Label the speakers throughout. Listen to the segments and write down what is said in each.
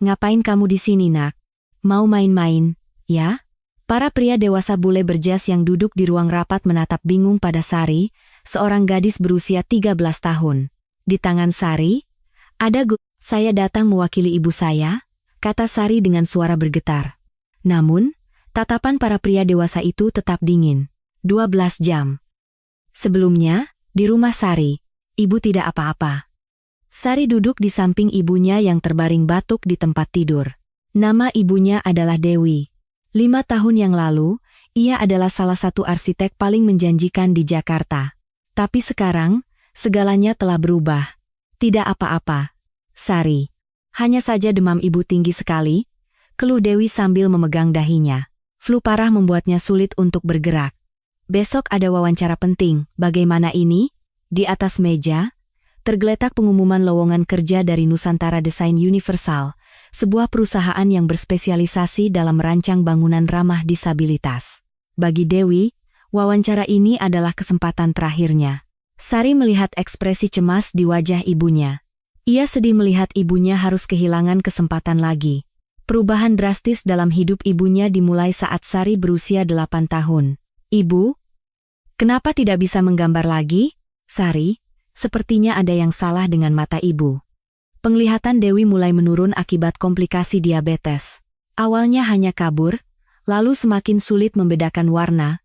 Speaker 1: ngapain kamu di sini nak? Mau main-main, ya? Para pria dewasa bule berjas yang duduk di ruang rapat menatap bingung pada Sari, seorang gadis berusia 13 tahun. Di tangan Sari, saya datang mewakili ibu saya, kata Sari dengan suara bergetar. Namun, tatapan para pria dewasa itu tetap dingin. 12 jam. Sebelumnya, di rumah Sari, ibu tidak apa-apa. Sari duduk di samping ibunya yang terbaring batuk di tempat tidur. Nama ibunya adalah Dewi. 5 tahun yang lalu, ia adalah salah satu arsitek paling menjanjikan di Jakarta. Tapi sekarang, segalanya telah berubah. Tidak apa-apa, Sari. Hanya saja demam ibu tinggi sekali, keluh Dewi sambil memegang dahinya. Flu parah membuatnya sulit untuk bergerak. Besok ada wawancara penting, bagaimana ini? Di atas meja, tergeletak pengumuman lowongan kerja dari Nusantara Desain Universal, sebuah perusahaan yang berspesialisasi dalam merancang bangunan ramah disabilitas. Bagi Dewi, wawancara ini adalah kesempatan terakhirnya. Sari melihat ekspresi cemas di wajah ibunya. Ia sedih melihat ibunya harus kehilangan kesempatan lagi. Perubahan drastis dalam hidup ibunya dimulai saat Sari berusia 8 tahun. Ibu, kenapa tidak bisa menggambar lagi? Sari, sepertinya ada yang salah dengan mata ibu. Penglihatan Dewi mulai menurun akibat komplikasi diabetes. Awalnya hanya kabur, lalu semakin sulit membedakan warna,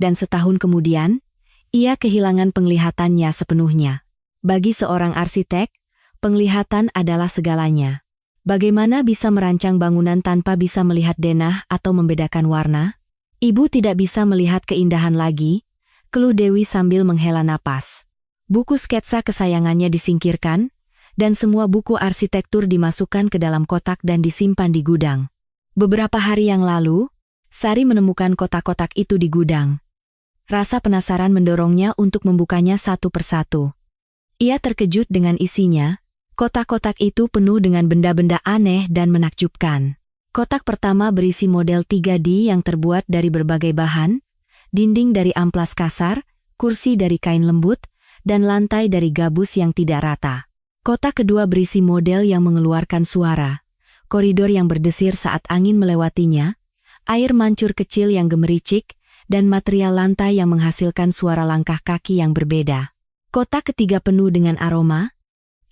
Speaker 1: dan setahun kemudian, ia kehilangan penglihatannya sepenuhnya. Bagi seorang arsitek, penglihatan adalah segalanya. Bagaimana bisa merancang bangunan tanpa bisa melihat denah atau membedakan warna? Ibu tidak bisa melihat keindahan lagi, keluh Dewi sambil menghela napas. Buku sketsa kesayangannya disingkirkan, dan semua buku arsitektur dimasukkan ke dalam kotak dan disimpan di gudang. Beberapa hari yang lalu, Sari menemukan kotak-kotak itu di gudang. Rasa penasaran mendorongnya untuk membukanya satu persatu. Ia terkejut dengan isinya. Kotak-kotak itu penuh dengan benda-benda aneh dan menakjubkan. Kotak pertama berisi model 3D yang terbuat dari berbagai bahan, dinding dari amplas kasar, kursi dari kain lembut, dan lantai dari gabus yang tidak rata. Kotak kedua berisi model yang mengeluarkan suara, koridor yang berdesir saat angin melewatinya, air mancur kecil yang gemericik, dan material lantai yang menghasilkan suara langkah kaki yang berbeda. Kotak ketiga penuh dengan aroma,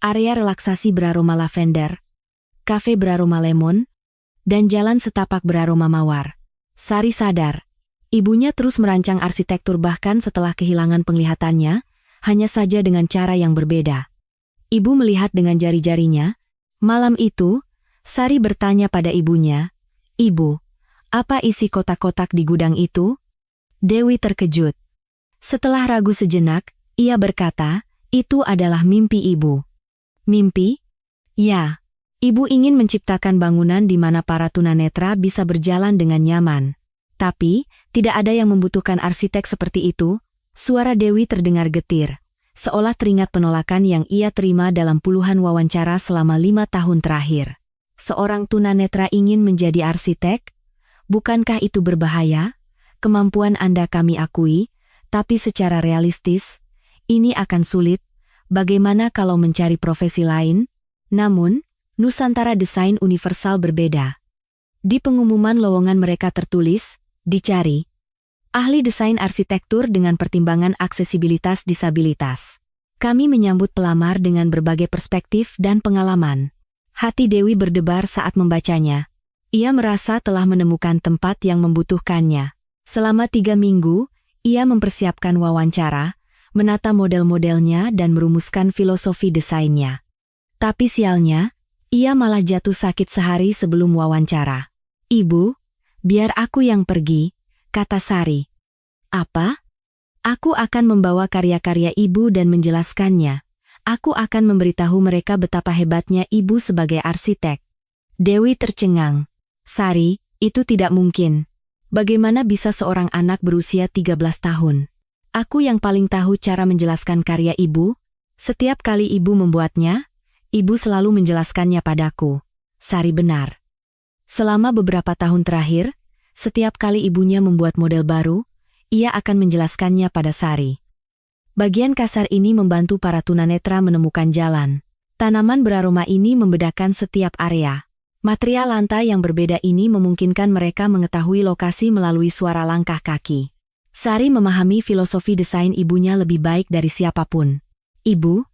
Speaker 1: area relaksasi beraroma lavender, kafe beraroma lemon, dan jalan setapak beraroma mawar. Sari sadar, ibunya terus merancang arsitektur bahkan setelah kehilangan penglihatannya, hanya saja dengan cara yang berbeda. Ibu melihat dengan jari-jarinya. Malam itu, Sari bertanya pada ibunya, "Ibu, apa isi kotak-kotak di gudang itu?" Dewi terkejut. Setelah ragu sejenak, ia berkata, "Itu adalah mimpi ibu." "Mimpi?" "Ya, ibu ingin menciptakan bangunan di mana para tunanetra bisa berjalan dengan nyaman. Tapi, tidak ada yang membutuhkan arsitek seperti itu." Suara Dewi terdengar getir, seolah teringat penolakan yang ia terima dalam puluhan wawancara selama 5 tahun terakhir. Seorang tunanetra ingin menjadi arsitek? Bukankah itu berbahaya? Kemampuan Anda kami akui, tapi secara realistis, ini akan sulit. Bagaimana kalau mencari profesi lain? Namun, Nusantara Desain Universal berbeda. Di pengumuman lowongan mereka tertulis, dicari ahli desain arsitektur dengan pertimbangan aksesibilitas disabilitas. Kami menyambut pelamar dengan berbagai perspektif dan pengalaman. Hati Dewi berdebar saat membacanya. Ia merasa telah menemukan tempat yang membutuhkannya. Selama 3 minggu, ia mempersiapkan wawancara, menata model-modelnya dan merumuskan filosofi desainnya. Tapi sialnya, ia malah jatuh sakit sehari sebelum wawancara. "Ibu, biar aku yang pergi," kata Sari. "Apa? Aku akan membawa karya-karya ibu dan menjelaskannya. Aku akan memberitahu mereka betapa hebatnya ibu sebagai arsitek." Dewi tercengang. "Sari, itu tidak mungkin. Bagaimana bisa seorang anak berusia 13 tahun? Aku yang paling tahu cara menjelaskan karya ibu. Setiap kali ibu membuatnya, ibu selalu menjelaskannya padaku." Sari benar. Selama beberapa tahun terakhir, setiap kali ibunya membuat model baru, ia akan menjelaskannya pada Sari. Bagian kasar ini membantu para tunanetra menemukan jalan. Tanaman beraroma ini membedakan setiap area. Material lantai yang berbeda ini memungkinkan mereka mengetahui lokasi melalui suara langkah kaki. Sari memahami filosofi desain ibunya lebih baik dari siapapun. Ibu,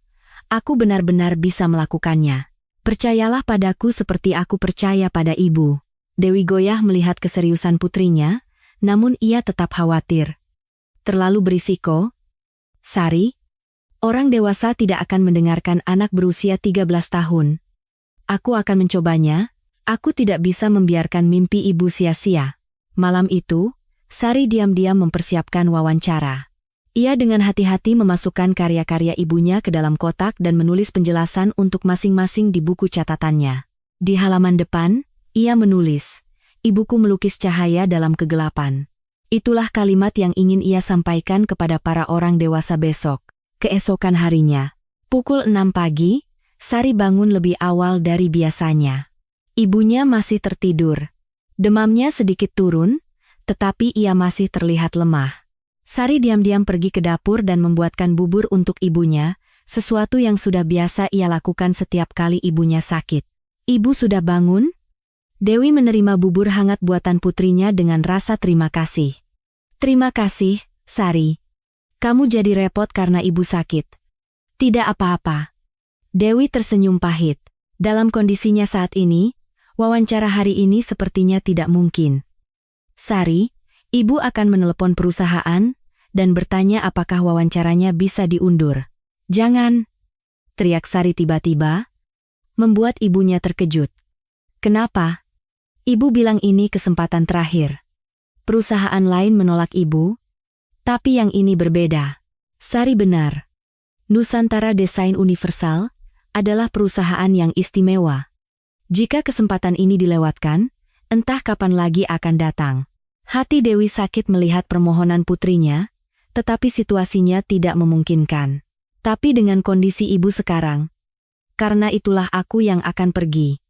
Speaker 1: aku benar-benar bisa melakukannya. Percayalah padaku seperti aku percaya pada ibu. Dewi goyah melihat keseriusan putrinya, namun ia tetap khawatir. Terlalu berisiko? Sari, orang dewasa tidak akan mendengarkan anak berusia 13 tahun. Aku akan mencobanya. Aku tidak bisa membiarkan mimpi ibu sia-sia. Malam itu, Sari diam-diam mempersiapkan wawancara. Ia dengan hati-hati memasukkan karya-karya ibunya ke dalam kotak dan menulis penjelasan untuk masing-masing di buku catatannya. Di halaman depan, ia menulis, "Ibuku melukis cahaya dalam kegelapan." Itulah kalimat yang ingin ia sampaikan kepada para orang dewasa besok. Keesokan harinya, pukul 6 pagi, Sari bangun lebih awal dari biasanya. Ibunya masih tertidur. Demamnya sedikit turun, tetapi ia masih terlihat lemah. Sari diam-diam pergi ke dapur dan membuatkan bubur untuk ibunya, sesuatu yang sudah biasa ia lakukan setiap kali ibunya sakit. "Ibu sudah bangun?" Dewi menerima bubur hangat buatan putrinya dengan rasa terima kasih. "Terima kasih, Sari. Kamu jadi repot karena ibu sakit." "Tidak apa-apa." Dewi tersenyum pahit. Dalam kondisinya saat ini, wawancara hari ini sepertinya tidak mungkin. "Sari, ibu akan menelepon perusahaan dan bertanya apakah wawancaranya bisa diundur." "Jangan!" teriak Sari tiba-tiba, membuat ibunya terkejut. "Kenapa?" "Ibu bilang ini kesempatan terakhir. Perusahaan lain menolak ibu, tapi yang ini berbeda." Sari benar. Nusantara Desain Universal adalah perusahaan yang istimewa. Jika kesempatan ini dilewatkan, entah kapan lagi akan datang. Hati Dewi sakit melihat permohonan putrinya, tetapi situasinya tidak memungkinkan. Tapi dengan kondisi ibu sekarang, karena itulah aku yang akan pergi.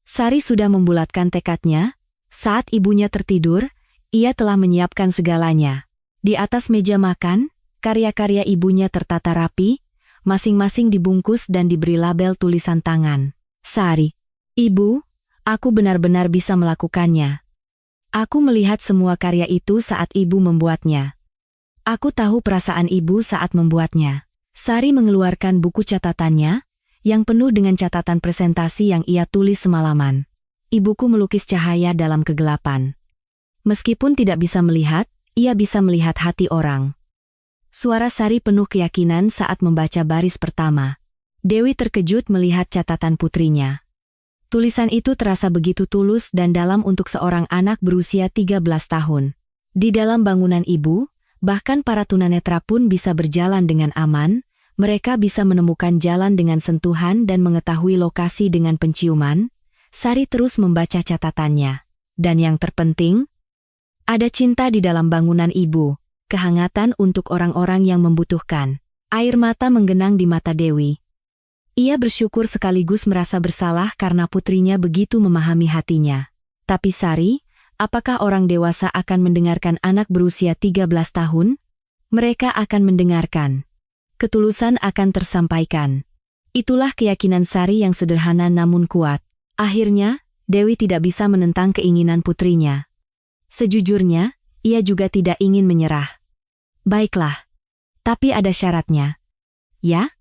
Speaker 1: Sari sudah membulatkan tekadnya. Saat ibunya tertidur, ia telah menyiapkan segalanya. Di atas meja makan, karya-karya ibunya tertata rapi, masing-masing dibungkus dan diberi label tulisan tangan. "Sari, Ibu, aku benar-benar bisa melakukannya. Aku melihat semua karya itu saat ibu membuatnya. Aku tahu perasaan ibu saat membuatnya." Sari mengeluarkan buku catatannya, yang penuh dengan catatan presentasi yang ia tulis semalaman. "Ibuku melukis cahaya dalam kegelapan. Meskipun tidak bisa melihat, ia bisa melihat hati orang." Suara Sari penuh keyakinan saat membaca baris pertama. Dewi terkejut melihat catatan putrinya. Tulisan itu terasa begitu tulus dan dalam untuk seorang anak berusia 13 tahun. Di dalam bangunan ibu, bahkan para tunanetra pun bisa berjalan dengan aman, mereka bisa menemukan jalan dengan sentuhan dan mengetahui lokasi dengan penciuman. Sari terus membaca catatannya. Dan yang terpenting, ada cinta di dalam bangunan ibu, kehangatan untuk orang-orang yang membutuhkan. Air mata menggenang di mata Dewi. Ia bersyukur sekaligus merasa bersalah karena putrinya begitu memahami hatinya. Tapi Sari, apakah orang dewasa akan mendengarkan anak berusia 13 tahun? Mereka akan mendengarkan. Ketulusan akan tersampaikan. Itulah keyakinan Sari yang sederhana namun kuat. Akhirnya, Dewi tidak bisa menentang keinginan putrinya. Sejujurnya, ia juga tidak ingin menyerah. "Baiklah. Tapi ada syaratnya." "Ya?"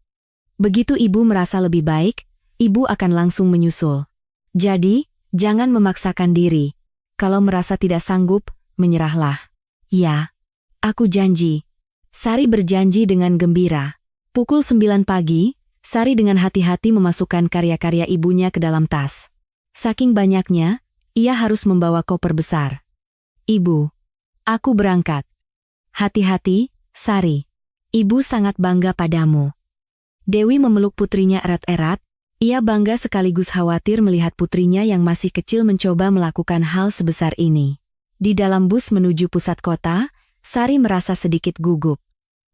Speaker 1: "Begitu ibu merasa lebih baik, ibu akan langsung menyusul. Jadi, jangan memaksakan diri. Kalau merasa tidak sanggup, menyerahlah." "Ya, aku janji." Sari berjanji dengan gembira. Pukul 9 pagi, Sari dengan hati-hati memasukkan karya-karya ibunya ke dalam tas. Saking banyaknya, ia harus membawa koper besar. "Ibu, aku berangkat." "Hati-hati, Sari. Ibu sangat bangga padamu." Dewi memeluk putrinya erat-erat. Ia bangga sekaligus khawatir melihat putrinya yang masih kecil mencoba melakukan hal sebesar ini. Di dalam bus menuju pusat kota, Sari merasa sedikit gugup.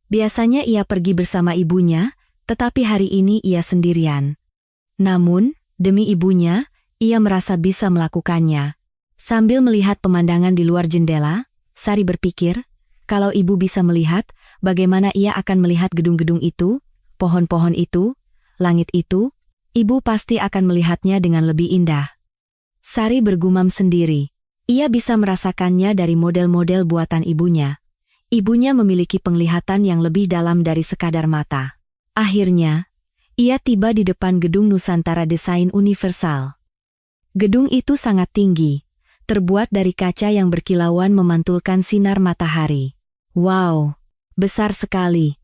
Speaker 1: Biasanya ia pergi bersama ibunya, tetapi hari ini ia sendirian. Namun, demi ibunya, ia merasa bisa melakukannya. Sambil melihat pemandangan di luar jendela, Sari berpikir, kalau ibu bisa melihat, bagaimana ia akan melihat gedung-gedung itu, pohon-pohon itu, langit itu, ibu pasti akan melihatnya dengan lebih indah. Sari bergumam sendiri. Ia bisa merasakannya dari model-model buatan ibunya. Ibunya memiliki penglihatan yang lebih dalam dari sekadar mata. Akhirnya, ia tiba di depan gedung Nusantara Desain Universal. Gedung itu sangat tinggi, terbuat dari kaca yang berkilauan memantulkan sinar matahari. Wow, besar sekali.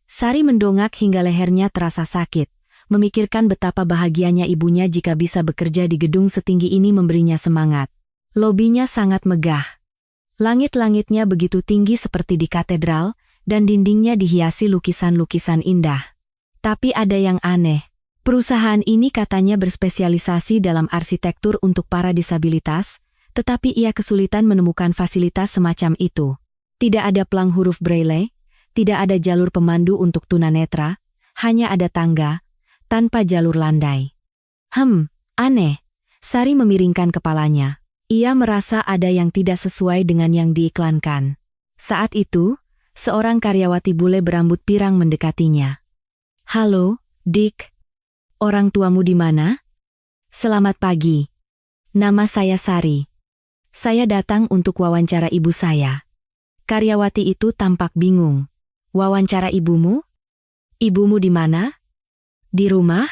Speaker 1: Sari mendongak hingga lehernya terasa sakit, memikirkan betapa bahagianya ibunya jika bisa bekerja di gedung setinggi ini memberinya semangat. Lobinya sangat megah. Langit-langitnya begitu tinggi seperti di katedral, dan dindingnya dihiasi lukisan-lukisan indah. Tapi ada yang aneh. Perusahaan ini katanya berspesialisasi dalam arsitektur untuk para disabilitas, tetapi ia kesulitan menemukan fasilitas semacam itu. Tidak ada pelang huruf Braille, tidak ada jalur pemandu untuk tunanetra, hanya ada tangga, tanpa jalur landai. Aneh. Sari memiringkan kepalanya. Ia merasa ada yang tidak sesuai dengan yang diiklankan. Saat itu, seorang karyawati bule berambut pirang mendekatinya. "Halo, Dick. Orang tuamu di mana?" "Selamat pagi. Nama saya Sari. Saya datang untuk wawancara ibu saya." Karyawati itu tampak bingung. "Wawancara ibumu? Ibumu di mana?" "Di rumah.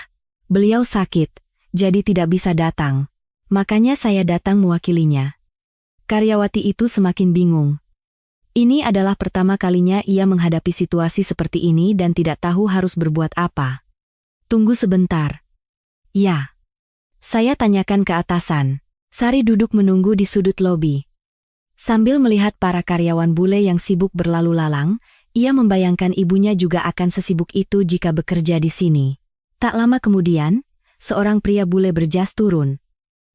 Speaker 1: Beliau sakit, jadi tidak bisa datang. Makanya saya datang mewakilinya." Karyawati itu semakin bingung. Ini adalah pertama kalinya ia menghadapi situasi seperti ini dan tidak tahu harus berbuat apa. "Tunggu sebentar." "Ya." "Saya tanyakan ke atasan." Sari duduk menunggu di sudut lobi. Sambil melihat para karyawan bule yang sibuk berlalu lalang, ia membayangkan ibunya juga akan sesibuk itu jika bekerja di sini. Tak lama kemudian, seorang pria bule berjas turun.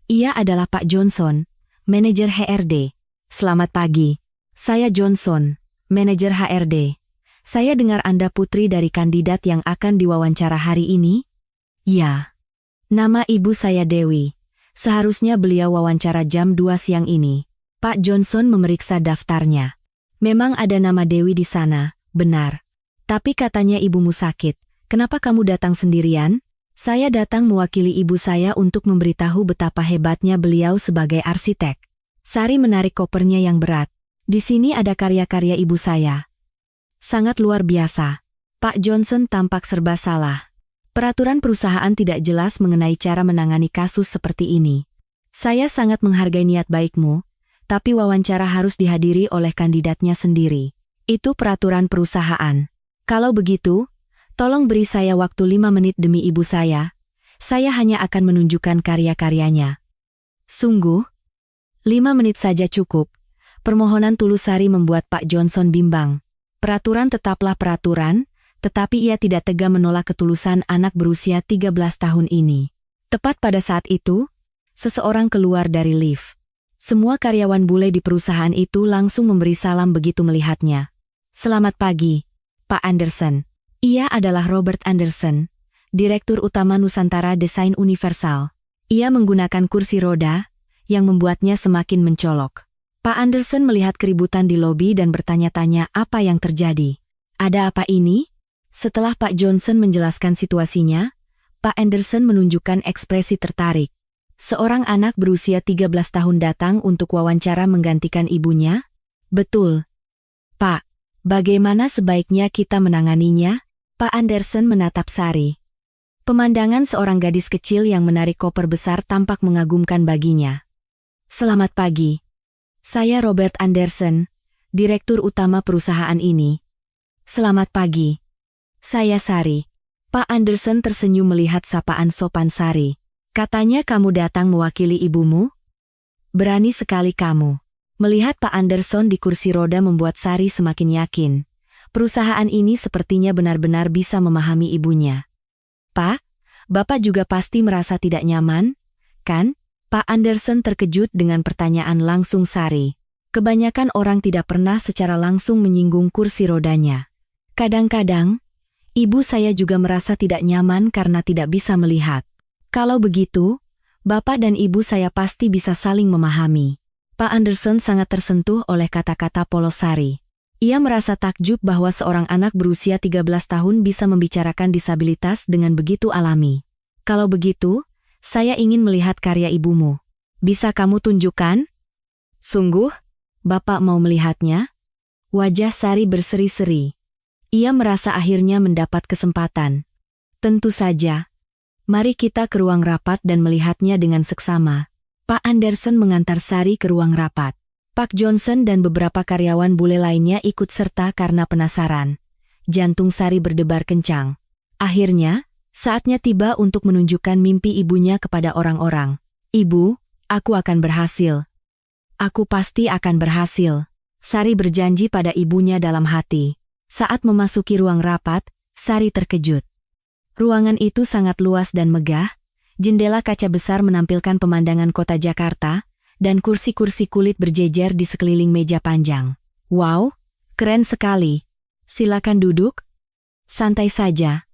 Speaker 1: Ia adalah Pak Johnson, manajer HRD. "Selamat pagi. Saya Johnson, manajer HRD. Saya dengar Anda putri dari kandidat yang akan diwawancara hari ini?" "Ya. Nama ibu saya Dewi. Seharusnya beliau wawancara jam 2 siang ini." Pak Johnson memeriksa daftarnya. "Memang ada nama Dewi di sana, benar. Tapi katanya ibumu sakit. Kenapa kamu datang sendirian?" "Saya datang mewakili ibu saya untuk memberitahu betapa hebatnya beliau sebagai arsitek." Sari menarik kopernya yang berat. "Di sini ada karya-karya ibu saya. Sangat luar biasa." Pak Johnson tampak serba salah. Peraturan perusahaan tidak jelas mengenai cara menangani kasus seperti ini. "Saya sangat menghargai niat baikmu, tapi wawancara harus dihadiri oleh kandidatnya sendiri. Itu peraturan perusahaan. Kalau begitu, tolong beri saya waktu 5 menit demi ibu saya. Saya hanya akan menunjukkan karya-karyanya." "Sungguh? 5 menit saja cukup." Permohonan tulus Sari membuat Pak Johnson bimbang. Peraturan tetaplah peraturan, tetapi ia tidak tega menolak ketulusan anak berusia 13 tahun ini. Tepat pada saat itu, seseorang keluar dari lift. Semua karyawan bule di perusahaan itu langsung memberi salam begitu melihatnya. "Selamat pagi, Pak Anderson." Ia adalah Robert Anderson, Direktur Utama Nusantara Desain Universal. Ia menggunakan kursi roda, yang membuatnya semakin mencolok. Pak Anderson melihat keributan di lobi dan bertanya-tanya apa yang terjadi. "Ada apa ini?" Setelah Pak Johnson menjelaskan situasinya, Pak Anderson menunjukkan ekspresi tertarik. "Seorang anak berusia 13 tahun datang untuk wawancara menggantikan ibunya?" "Betul." "Pak, bagaimana sebaiknya kita menanganinya?" Pak Anderson menatap Sari. Pemandangan seorang gadis kecil yang menarik koper besar tampak mengagumkan baginya. "Selamat pagi. Saya Robert Anderson, Direktur Utama perusahaan ini." "Selamat pagi. Saya Sari." Pak Anderson tersenyum melihat sapaan sopan Sari. "Katanya kamu datang mewakili ibumu? Berani sekali kamu." Melihat Pak Anderson di kursi roda membuat Sari semakin yakin. Perusahaan ini sepertinya benar-benar bisa memahami ibunya. "Pak, Bapak juga pasti merasa tidak nyaman, kan?" Pak Anderson terkejut dengan pertanyaan langsung Sari. Kebanyakan orang tidak pernah secara langsung menyinggung kursi rodanya. "Kadang-kadang, ibu saya juga merasa tidak nyaman karena tidak bisa melihat." "Kalau begitu, Bapak dan ibu saya pasti bisa saling memahami." Pak Anderson sangat tersentuh oleh kata-kata polos Sari. Ia merasa takjub bahwa seorang anak berusia 13 tahun bisa membicarakan disabilitas dengan begitu alami. "Kalau begitu, saya ingin melihat karya ibumu. Bisa kamu tunjukkan? Sungguh? Bapak mau melihatnya? Wajah Sari berseri-seri. Ia merasa akhirnya mendapat kesempatan. Tentu saja. Mari kita ke ruang rapat dan melihatnya dengan seksama. Pak Anderson mengantar Sari ke ruang rapat. Pak Johnson dan beberapa karyawan bule lainnya ikut serta karena penasaran. Jantung Sari berdebar kencang. Akhirnya, saatnya tiba untuk menunjukkan mimpi ibunya kepada orang-orang. Ibu, aku akan berhasil. Aku pasti akan berhasil. Sari berjanji pada ibunya dalam hati. Saat memasuki ruang rapat, Sari terkejut. Ruangan itu sangat luas dan megah, jendela kaca besar menampilkan pemandangan kota Jakarta, dan kursi-kursi kulit berjejer di sekeliling meja panjang. Wow, keren sekali. Silakan duduk. Santai saja,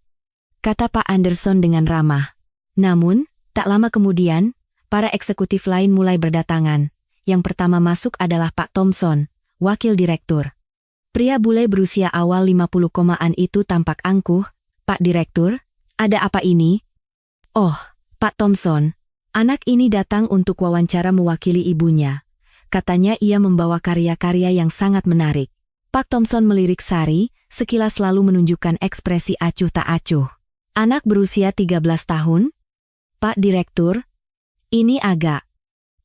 Speaker 1: kata Pak Anderson dengan ramah. Namun, tak lama kemudian, para eksekutif lain mulai berdatangan. Yang pertama masuk adalah Pak Thompson, wakil direktur. Pria bule berusia awal 50-an itu tampak angkuh. Pak Direktur, ada apa ini? Oh, Pak Thompson, anak ini datang untuk wawancara mewakili ibunya. Katanya ia membawa karya-karya yang sangat menarik. Pak Thompson melirik Sari, sekilas lalu menunjukkan ekspresi acuh tak acuh. Anak berusia 13 tahun? Pak Direktur, ini agak.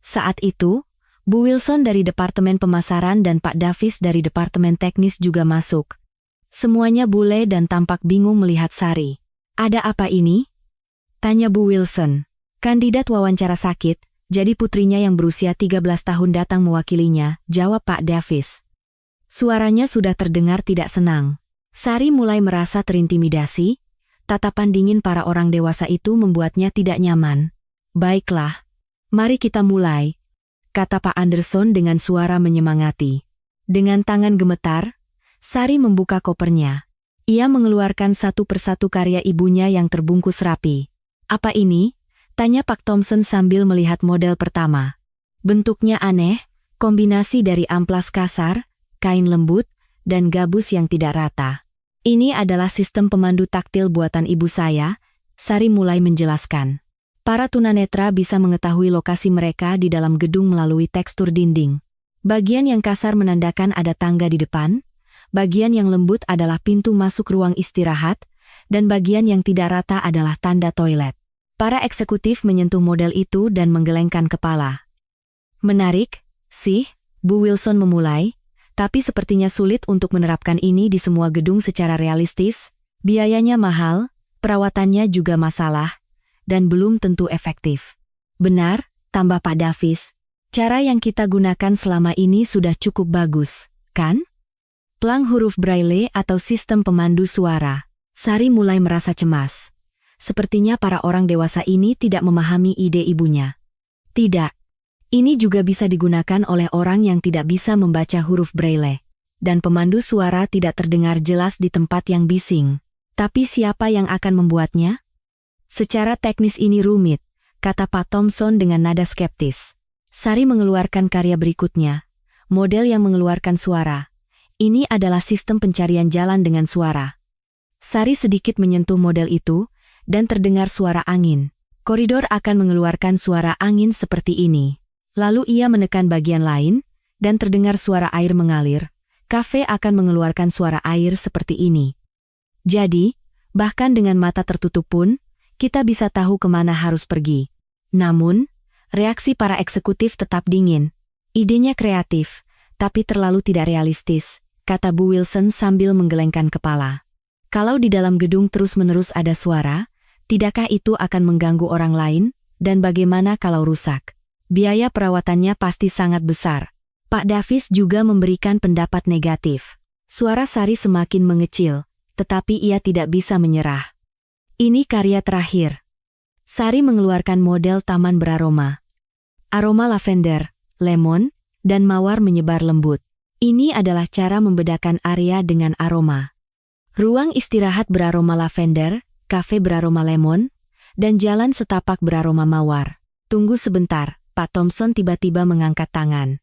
Speaker 1: Saat itu, Bu Wilson dari Departemen Pemasaran dan Pak Davis dari Departemen Teknis juga masuk. Semuanya bule dan tampak bingung melihat Sari. Ada apa ini? Tanya Bu Wilson. Kandidat wawancara sakit, jadi putrinya yang berusia 13 tahun datang mewakilinya, jawab Pak Davis. Suaranya sudah terdengar tidak senang. Sari mulai merasa terintimidasi. Tatapan dingin para orang dewasa itu membuatnya tidak nyaman. Baiklah, mari kita mulai, kata Pak Anderson dengan suara menyemangati. Dengan tangan gemetar, Sari membuka kopernya. Ia mengeluarkan satu persatu karya ibunya yang terbungkus rapi. Apa ini? Tanya Pak Thompson sambil melihat model pertama. Bentuknya aneh, kombinasi dari amplas kasar, kain lembut, dan gabus yang tidak rata. Ini adalah sistem pemandu taktil buatan ibu saya, Sari mulai menjelaskan. Para tunanetra bisa mengetahui lokasi mereka di dalam gedung melalui tekstur dinding. Bagian yang kasar menandakan ada tangga di depan, bagian yang lembut adalah pintu masuk ruang istirahat, dan bagian yang tidak rata adalah tanda toilet. Para eksekutif menyentuh model itu dan menggelengkan kepala. Menarik, sih, Bu Wilson memulai, tapi sepertinya sulit untuk menerapkan ini di semua gedung secara realistis, biayanya mahal, perawatannya juga masalah, dan belum tentu efektif. Benar, tambah Pak Davis, cara yang kita gunakan selama ini sudah cukup bagus, kan? Plang huruf Braille atau sistem pemandu suara. Sari mulai merasa cemas. Sepertinya para orang dewasa ini tidak memahami ide ibunya. Tidak. Ini juga bisa digunakan oleh orang yang tidak bisa membaca huruf Braille. Dan pemandu suara tidak terdengar jelas di tempat yang bising. Tapi siapa yang akan membuatnya? Secara teknis ini rumit, kata Pak Thompson dengan nada skeptis. Sari mengeluarkan karya berikutnya. Model yang mengeluarkan suara. Ini adalah sistem pencarian jalan dengan suara. Sari sedikit menyentuh model itu, dan terdengar suara angin. Koridor akan mengeluarkan suara angin seperti ini. Lalu ia menekan bagian lain, dan terdengar suara air mengalir. Kafe akan mengeluarkan suara air seperti ini. Jadi, bahkan dengan mata tertutup pun, kita bisa tahu kemana harus pergi. Namun, reaksi para eksekutif tetap dingin. Idenya kreatif, tapi terlalu tidak realistis, kata Bu Wilson sambil menggelengkan kepala. Kalau di dalam gedung terus-menerus ada suara, tidakkah itu akan mengganggu orang lain? Dan bagaimana kalau rusak? Biaya perawatannya pasti sangat besar. Pak Davis juga memberikan pendapat negatif. Suara Sari semakin mengecil, tetapi ia tidak bisa menyerah. Ini karya terakhir. Sari mengeluarkan model taman beraroma. Aroma lavender, lemon, dan mawar menyebar lembut. Ini adalah cara membedakan area dengan aroma. Ruang istirahat beraroma lavender, kafe beraroma lemon, dan jalan setapak beraroma mawar. Tunggu sebentar, Pak Thompson tiba-tiba mengangkat tangan.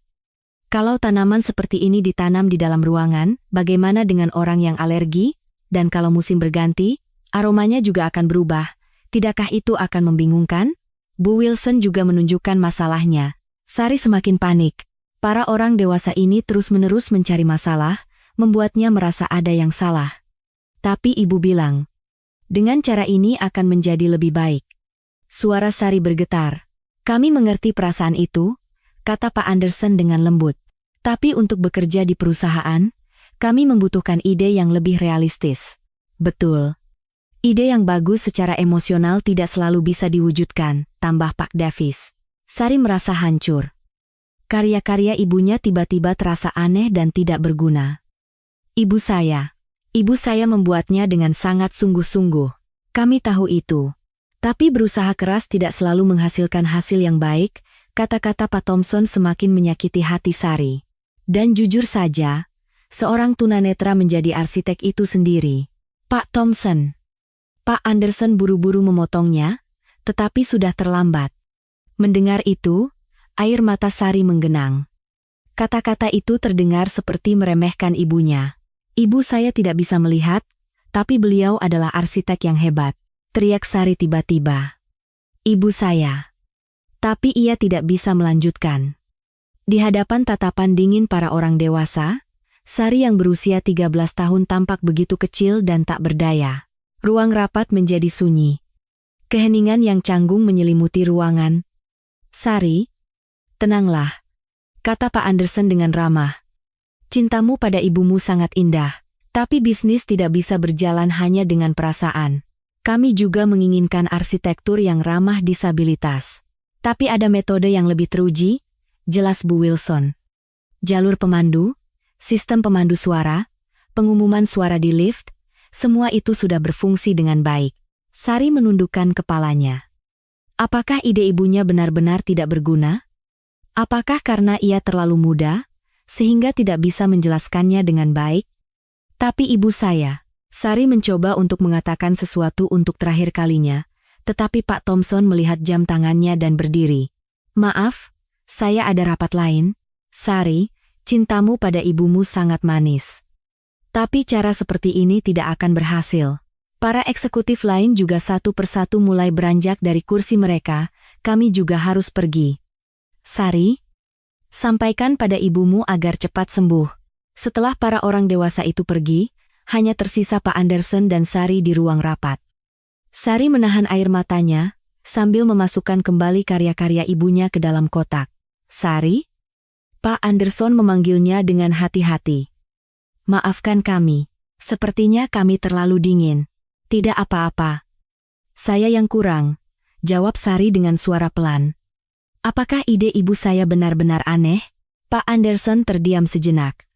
Speaker 1: Kalau tanaman seperti ini ditanam di dalam ruangan, bagaimana dengan orang yang alergi? Dan kalau musim berganti, aromanya juga akan berubah. Tidakkah itu akan membingungkan? Bu Wilson juga menunjukkan masalahnya. Sari semakin panik. Para orang dewasa ini terus-menerus mencari masalah, membuatnya merasa ada yang salah. Tapi ibu bilang, dengan cara ini akan menjadi lebih baik. Suara Sari bergetar. Kami mengerti perasaan itu, kata Pak Anderson dengan lembut. Tapi untuk bekerja di perusahaan, kami membutuhkan ide yang lebih realistis. Betul. Ide yang bagus secara emosional tidak selalu bisa diwujudkan, tambah Pak Davis. Sari merasa hancur. Karya-karya ibunya tiba-tiba terasa aneh dan tidak berguna. Ibu saya membuatnya dengan sangat sungguh-sungguh. Kami tahu itu. Tapi berusaha keras tidak selalu menghasilkan hasil yang baik, kata-kata Pak Thompson semakin menyakiti hati Sari. Dan jujur saja, seorang tunanetra menjadi arsitek itu sendiri. Pak Thompson. Pak Anderson buru-buru memotongnya, tetapi sudah terlambat. Mendengar itu, air mata Sari menggenang. Kata-kata itu terdengar seperti meremehkan ibunya. Ibu saya tidak bisa melihat, tapi beliau adalah arsitek yang hebat, teriak Sari tiba-tiba. Ibu saya. Tapi ia tidak bisa melanjutkan. Di hadapan tatapan dingin para orang dewasa, Sari yang berusia 13 tahun tampak begitu kecil dan tak berdaya. Ruang rapat menjadi sunyi. Keheningan yang canggung menyelimuti ruangan. Sari, tenanglah, kata Pak Anderson dengan ramah. Cintamu pada ibumu sangat indah, tapi bisnis tidak bisa berjalan hanya dengan perasaan. Kami juga menginginkan arsitektur yang ramah disabilitas. Tapi ada metode yang lebih teruji, jelas Bu Wilson. Jalur pemandu, sistem pemandu suara, pengumuman suara di lift, semua itu sudah berfungsi dengan baik. Sari menundukkan kepalanya. Apakah ide ibunya benar-benar tidak berguna? Apakah karena ia terlalu muda, sehingga tidak bisa menjelaskannya dengan baik? Tapi ibu saya, Sari mencoba untuk mengatakan sesuatu untuk terakhir kalinya, tetapi Pak Thompson melihat jam tangannya dan berdiri. Maaf, saya ada rapat lain. Sari, cintamu pada ibumu sangat manis. Tapi cara seperti ini tidak akan berhasil. Para eksekutif lain juga satu persatu mulai beranjak dari kursi mereka, kami juga harus pergi. Sari, sampaikan pada ibumu agar cepat sembuh. Setelah para orang dewasa itu pergi, hanya tersisa Pak Anderson dan Sari di ruang rapat. Sari menahan air matanya, sambil memasukkan kembali karya-karya ibunya ke dalam kotak. Sari? Pak Anderson memanggilnya dengan hati-hati. Maafkan kami, sepertinya kami terlalu dingin. Tidak apa-apa. Saya yang kurang, jawab Sari dengan suara pelan. Apakah ide ibu saya benar-benar aneh? Pak Anderson terdiam sejenak.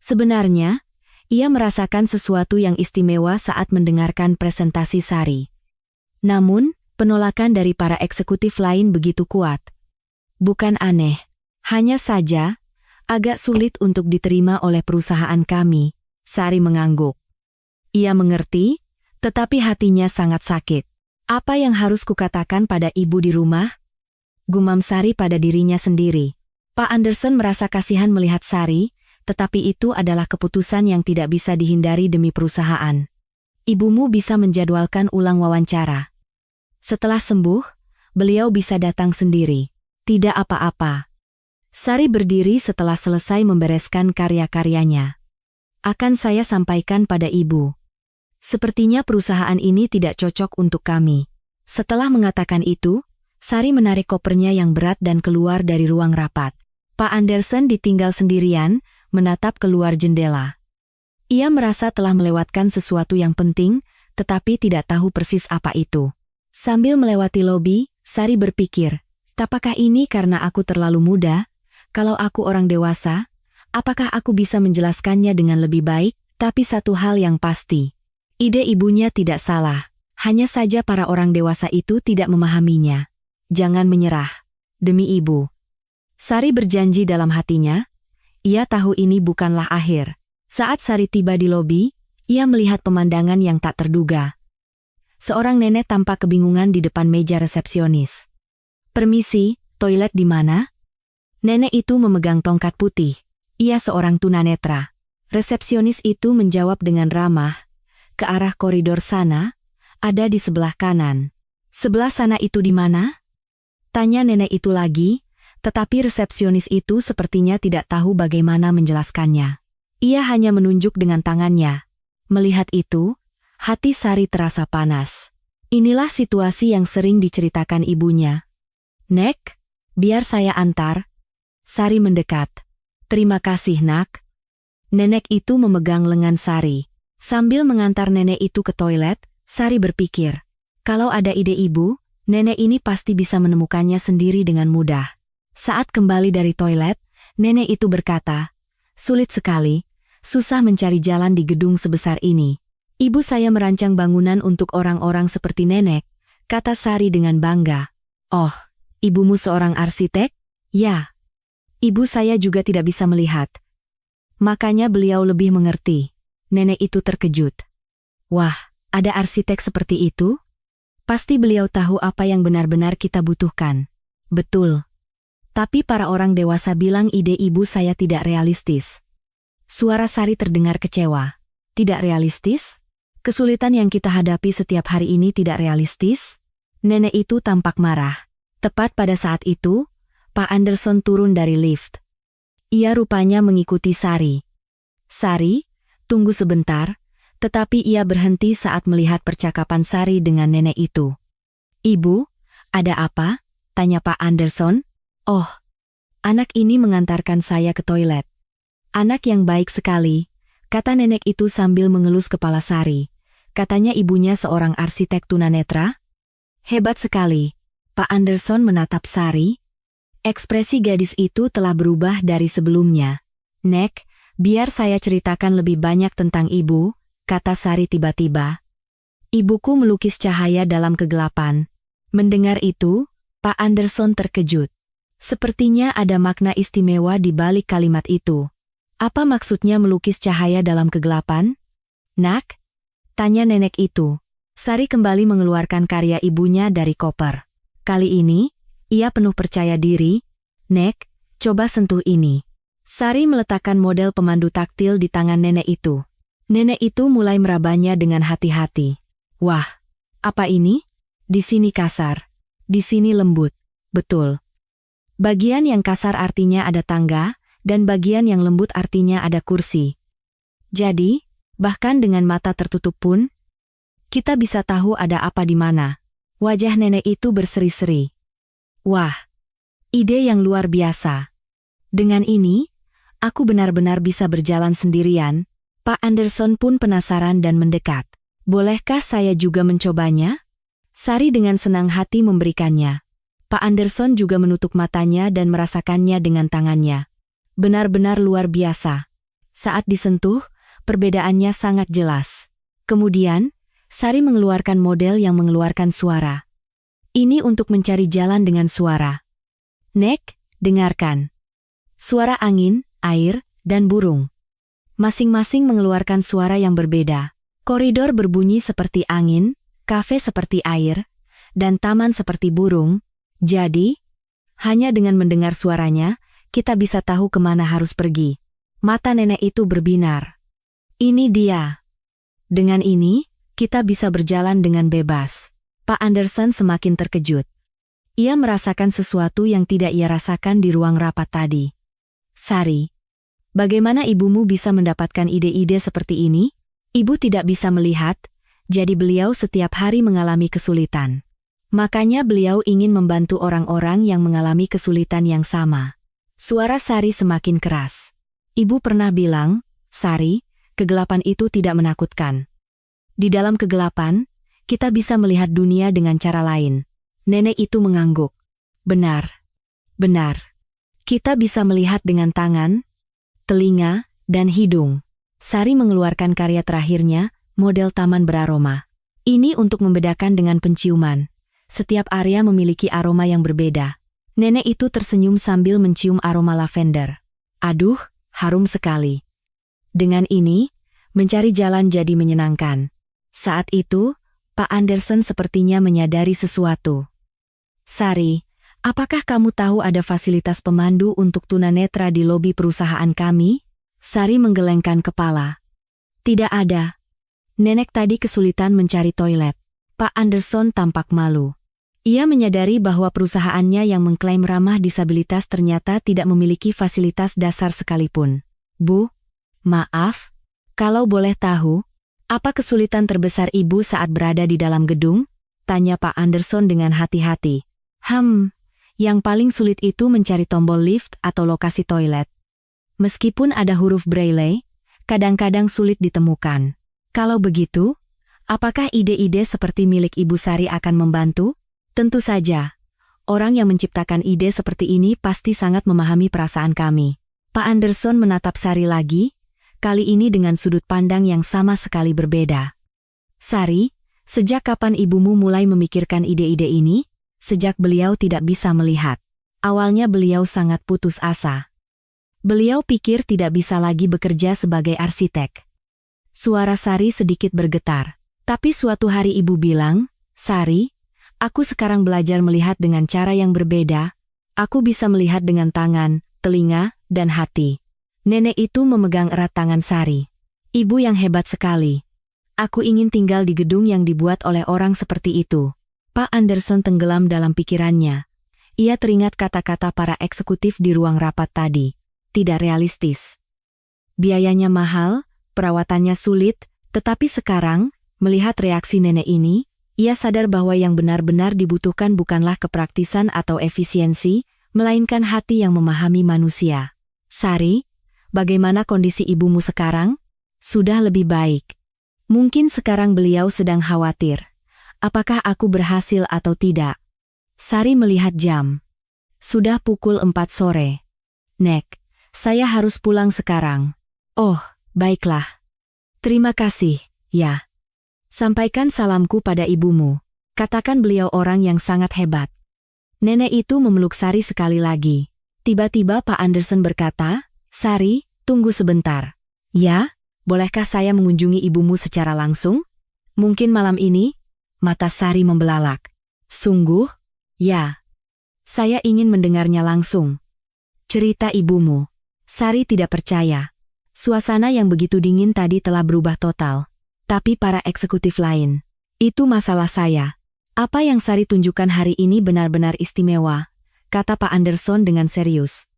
Speaker 1: Sebenarnya, ia merasakan sesuatu yang istimewa saat mendengarkan presentasi Sari. Namun, penolakan dari para eksekutif lain begitu kuat. Bukan aneh, hanya saja, agak sulit untuk diterima oleh perusahaan kami, Sari mengangguk. Ia mengerti, tetapi hatinya sangat sakit. Apa yang harus kukatakan pada ibu di rumah? Gumam Sari pada dirinya sendiri. Pak Anderson merasa kasihan melihat Sari, tetapi itu adalah keputusan yang tidak bisa dihindari demi perusahaan. Ibumu bisa menjadwalkan ulang wawancara. Setelah sembuh, beliau bisa datang sendiri. Tidak apa-apa. Sari berdiri setelah selesai membereskan karya-karyanya. Akan saya sampaikan pada ibu. Sepertinya perusahaan ini tidak cocok untuk kami. Setelah mengatakan itu, Sari menarik kopernya yang berat dan keluar dari ruang rapat. Pak Anderson ditinggal sendirian, menatap keluar jendela. Ia merasa telah melewatkan sesuatu yang penting, tetapi tidak tahu persis apa itu. Sambil melewati lobi, Sari berpikir, apakah ini karena aku terlalu muda? Kalau aku orang dewasa, apakah aku bisa menjelaskannya dengan lebih baik? Tapi satu hal yang pasti, ide ibunya tidak salah. Hanya saja para orang dewasa itu tidak memahaminya. Jangan menyerah. Demi ibu. Sari berjanji dalam hatinya. Ia tahu ini bukanlah akhir. Saat Sari tiba di lobi, ia melihat pemandangan yang tak terduga. Seorang nenek tampak kebingungan di depan meja resepsionis. Permisi, toilet di mana? Nenek itu memegang tongkat putih. Ia seorang tunanetra. Resepsionis itu menjawab dengan ramah. Ke arah koridor sana, ada di sebelah kanan. Sebelah sana itu di mana? Tanya nenek itu lagi, tetapi resepsionis itu sepertinya tidak tahu bagaimana menjelaskannya. Ia hanya menunjuk dengan tangannya. Melihat itu, hati Sari terasa panas. Inilah situasi yang sering diceritakan ibunya. "Nek, biar saya antar." Sari mendekat. "Terima kasih, Nak." Nenek itu memegang lengan Sari. Sambil mengantar nenek itu ke toilet, Sari berpikir, kalau ada ide ibu, nenek ini pasti bisa menemukannya sendiri dengan mudah. Saat kembali dari toilet, nenek itu berkata, "Sulit sekali, susah mencari jalan di gedung sebesar ini. Ibu saya merancang bangunan untuk orang-orang seperti nenek," kata Sari dengan bangga. "Oh, ibumu seorang arsitek?" "Ya. Ibu saya juga tidak bisa melihat. Makanya beliau lebih mengerti." Nenek itu terkejut. "Wah, ada arsitek seperti itu? Pasti beliau tahu apa yang benar-benar kita butuhkan." "Betul. Tapi para orang dewasa bilang ide ibu saya tidak realistis." Suara Sari terdengar kecewa. "Tidak realistis? Kesulitan yang kita hadapi setiap hari ini tidak realistis?" Nenek itu tampak marah. Tepat pada saat itu, Pak Anderson turun dari lift. Ia rupanya mengikuti Sari. "Sari, tunggu sebentar," tetapi ia berhenti saat melihat percakapan Sari dengan nenek itu. "Ibu, ada apa?" tanya Pak Anderson. "Oh, anak ini mengantarkan saya ke toilet." "Anak yang baik sekali," kata nenek itu sambil mengelus kepala Sari. "Katanya ibunya seorang arsitek tunanetra?" "Hebat sekali." Pak Anderson menatap Sari. Ekspresi gadis itu telah berubah dari sebelumnya. "Nek, biar saya ceritakan lebih banyak tentang ibu," kata Sari tiba-tiba. "Ibuku melukis cahaya dalam kegelapan." Mendengar itu, Pak Anderson terkejut. Sepertinya ada makna istimewa di balik kalimat itu. "Apa maksudnya melukis cahaya dalam kegelapan?" "Nak?" tanya nenek itu. Sari kembali mengeluarkan karya ibunya dari koper. Kali ini, ia penuh percaya diri. "Nek, coba sentuh ini." Sari meletakkan model pemandu taktil di tangan nenek itu. Nenek itu mulai merabanya dengan hati-hati. "Wah, apa ini? Di sini kasar. Di sini lembut." "Betul. Bagian yang kasar artinya ada tangga, dan bagian yang lembut artinya ada kursi. Jadi, bahkan dengan mata tertutup pun, kita bisa tahu ada apa di mana." Wajah nenek itu berseri-seri. "Wah, ide yang luar biasa. Dengan ini, aku benar-benar bisa berjalan sendirian." Pak Anderson pun penasaran dan mendekat. "Bolehkah saya juga mencobanya?" Sari dengan senang hati memberikannya. Pak Anderson juga menutup matanya dan merasakannya dengan tangannya. Benar-benar luar biasa. Saat disentuh, perbedaannya sangat jelas. Kemudian, Sari mengeluarkan model yang mengeluarkan suara. "Ini untuk mencari jalan dengan suara. Nek, dengarkan. Suara angin, air, dan burung. Masing-masing mengeluarkan suara yang berbeda. Koridor berbunyi seperti angin, kafe seperti air, dan taman seperti burung. Jadi, hanya dengan mendengar suaranya, kita bisa tahu kemana harus pergi." Mata nenek itu berbinar. "Ini dia. Dengan ini, kita bisa berjalan dengan bebas." Pak Anderson semakin terkejut. Ia merasakan sesuatu yang tidak ia rasakan di ruang rapat tadi. "Sari, bagaimana ibumu bisa mendapatkan ide-ide seperti ini?" "Ibu tidak bisa melihat, jadi beliau setiap hari mengalami kesulitan. Makanya beliau ingin membantu orang-orang yang mengalami kesulitan yang sama." Suara Sari semakin keras. "Ibu pernah bilang, Sari, kegelapan itu tidak menakutkan. Di dalam kegelapan, kita bisa melihat dunia dengan cara lain." Nenek itu mengangguk. "Benar. Benar. Kita bisa melihat dengan tangan, telinga, dan hidung." Sari mengeluarkan karya terakhirnya, model taman beraroma. Ini untuk membedakan dengan penciuman. Setiap area memiliki aroma yang berbeda. Nenek itu tersenyum sambil mencium aroma lavender. "Aduh, harum sekali." Dengan ini, mencari jalan jadi menyenangkan. Saat itu, Pak Anderson sepertinya menyadari sesuatu. "Sari, apakah kamu tahu ada fasilitas pemandu untuk tunanetra di lobi perusahaan kami?" Sari menggelengkan kepala. "Tidak ada. Nenek tadi kesulitan mencari toilet." Pak Anderson tampak malu. Ia menyadari bahwa perusahaannya yang mengklaim ramah disabilitas ternyata tidak memiliki fasilitas dasar sekalipun. Bu, maaf, kalau boleh tahu, apa kesulitan terbesar Ibu saat berada di dalam gedung? Tanya Pak Anderson dengan hati-hati. Yang paling sulit itu mencari tombol lift atau lokasi toilet. Meskipun ada huruf Braille, kadang-kadang sulit ditemukan. Kalau begitu, apakah ide-ide seperti milik Ibu Sari akan membantu? Tentu saja. Orang yang menciptakan ide seperti ini pasti sangat memahami perasaan kami. Pak Anderson menatap Sari lagi, kali ini dengan sudut pandang yang sama sekali berbeda. Sari, sejak kapan ibumu mulai memikirkan ide-ide ini? Sejak beliau tidak bisa melihat. Awalnya beliau sangat putus asa. Beliau pikir tidak bisa lagi bekerja sebagai arsitek. Suara Sari sedikit bergetar. Tapi suatu hari ibu bilang, Sari, aku sekarang belajar melihat dengan cara yang berbeda. Aku bisa melihat dengan tangan, telinga, dan hati. Nenek itu memegang erat tangan Sari. Ibu yang hebat sekali. Aku ingin tinggal di gedung yang dibuat oleh orang seperti itu. Pak Anderson tenggelam dalam pikirannya. Ia teringat kata-kata para eksekutif di ruang rapat tadi. Tidak realistis. Biayanya mahal, perawatannya sulit, tetapi sekarang, melihat reaksi nenek ini, ia sadar bahwa yang benar-benar dibutuhkan bukanlah kepraktisan atau efisiensi, melainkan hati yang memahami manusia. Sari, bagaimana kondisi ibumu sekarang? Sudah lebih baik. Mungkin sekarang beliau sedang khawatir. Apakah aku berhasil atau tidak? Sari melihat jam. Sudah pukul 4 sore. Nek, saya harus pulang sekarang. Oh, baiklah. Terima kasih, ya. Sampaikan salamku pada ibumu. Katakan beliau orang yang sangat hebat. Nenek itu memeluk Sari sekali lagi. Tiba-tiba Pak Anderson berkata, Sari, tunggu sebentar. Ya, bolehkah saya mengunjungi ibumu secara langsung? Mungkin malam ini? Mata Sari membelalak. Sungguh? Ya. Saya ingin mendengarnya langsung. Cerita ibumu. Sari tidak percaya. Suasana yang begitu dingin tadi telah berubah total. Tapi para eksekutif lain. Itu masalah saya. Apa yang Sari tunjukkan hari ini benar-benar istimewa, kata Pak Anderson dengan serius.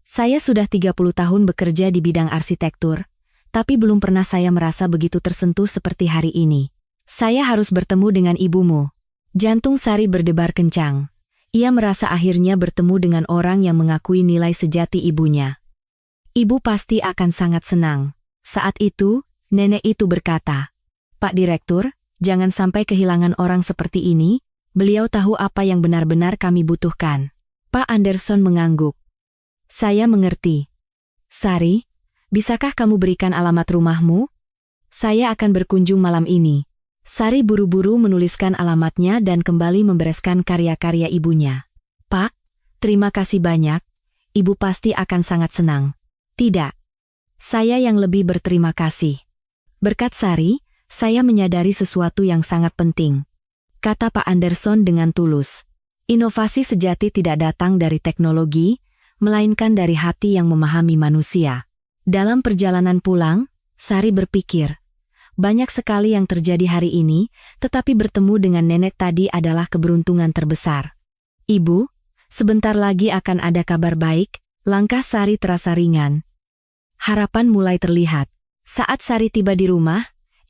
Speaker 1: Saya sudah 30 tahun bekerja di bidang arsitektur, tapi belum pernah saya merasa begitu tersentuh seperti hari ini. Saya harus bertemu dengan ibumu. Jantung Sari berdebar kencang. Ia merasa akhirnya bertemu dengan orang yang mengakui nilai sejati ibunya. Ibu pasti akan sangat senang. Saat itu, nenek itu berkata, Pak Direktur, jangan sampai kehilangan orang seperti ini. Beliau tahu apa yang benar-benar kami butuhkan. Pak Anderson mengangguk. Saya mengerti. Sari, bisakah kamu berikan alamat rumahmu? Saya akan berkunjung malam ini. Sari buru-buru menuliskan alamatnya dan kembali membereskan karya-karya ibunya. Pak, terima kasih banyak. Ibu pasti akan sangat senang. Tidak. Saya yang lebih berterima kasih. Berkat Sari, saya menyadari sesuatu yang sangat penting. Kata Pak Anderson dengan tulus. Inovasi sejati tidak datang dari teknologi, melainkan dari hati yang memahami manusia. Dalam perjalanan pulang, Sari berpikir, banyak sekali yang terjadi hari ini, tetapi bertemu dengan nenek tadi adalah keberuntungan terbesar. Ibu, sebentar lagi akan ada kabar baik. Langkah Sari terasa ringan. Harapan mulai terlihat. Saat Sari tiba di rumah,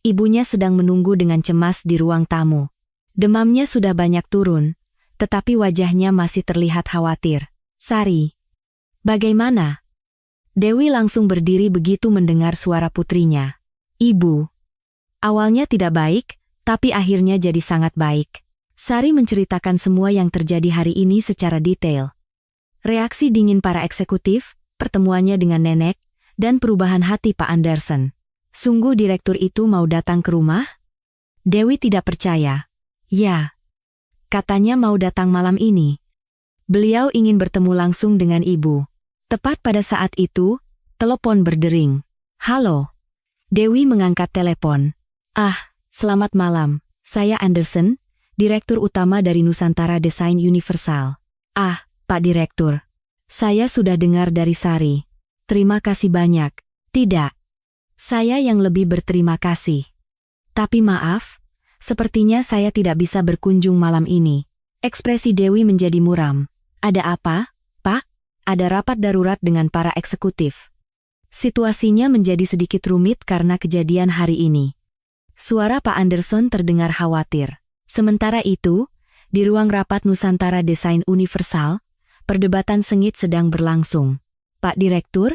Speaker 1: ibunya sedang menunggu dengan cemas di ruang tamu. Demamnya sudah banyak turun, tetapi wajahnya masih terlihat khawatir. Sari, bagaimana? Dewi langsung berdiri begitu mendengar suara putrinya. Ibu. Awalnya tidak baik, tapi akhirnya jadi sangat baik. Sari menceritakan semua yang terjadi hari ini secara detail. Reaksi dingin para eksekutif, pertemuannya dengan nenek, dan perubahan hati Pak Anderson. Sungguh direktur itu mau datang ke rumah? Dewi tidak percaya. Ya. Katanya mau datang malam ini. Beliau ingin bertemu langsung dengan ibu. Tepat pada saat itu, telepon berdering. Halo. Dewi mengangkat telepon. Selamat malam. Saya Anderson, Direktur Utama dari Nusantara Desain Universal. Pak Direktur. Saya sudah dengar dari Sari. Terima kasih banyak. Tidak. Saya yang lebih berterima kasih. Tapi maaf, sepertinya saya tidak bisa berkunjung malam ini. Ekspresi Dewi menjadi muram. Ada apa, Pak? Ada rapat darurat dengan para eksekutif. Situasinya menjadi sedikit rumit karena kejadian hari ini. Suara Pak Anderson terdengar khawatir. Sementara itu, di ruang rapat Nusantara Desain Universal, perdebatan sengit sedang berlangsung. Pak Direktur,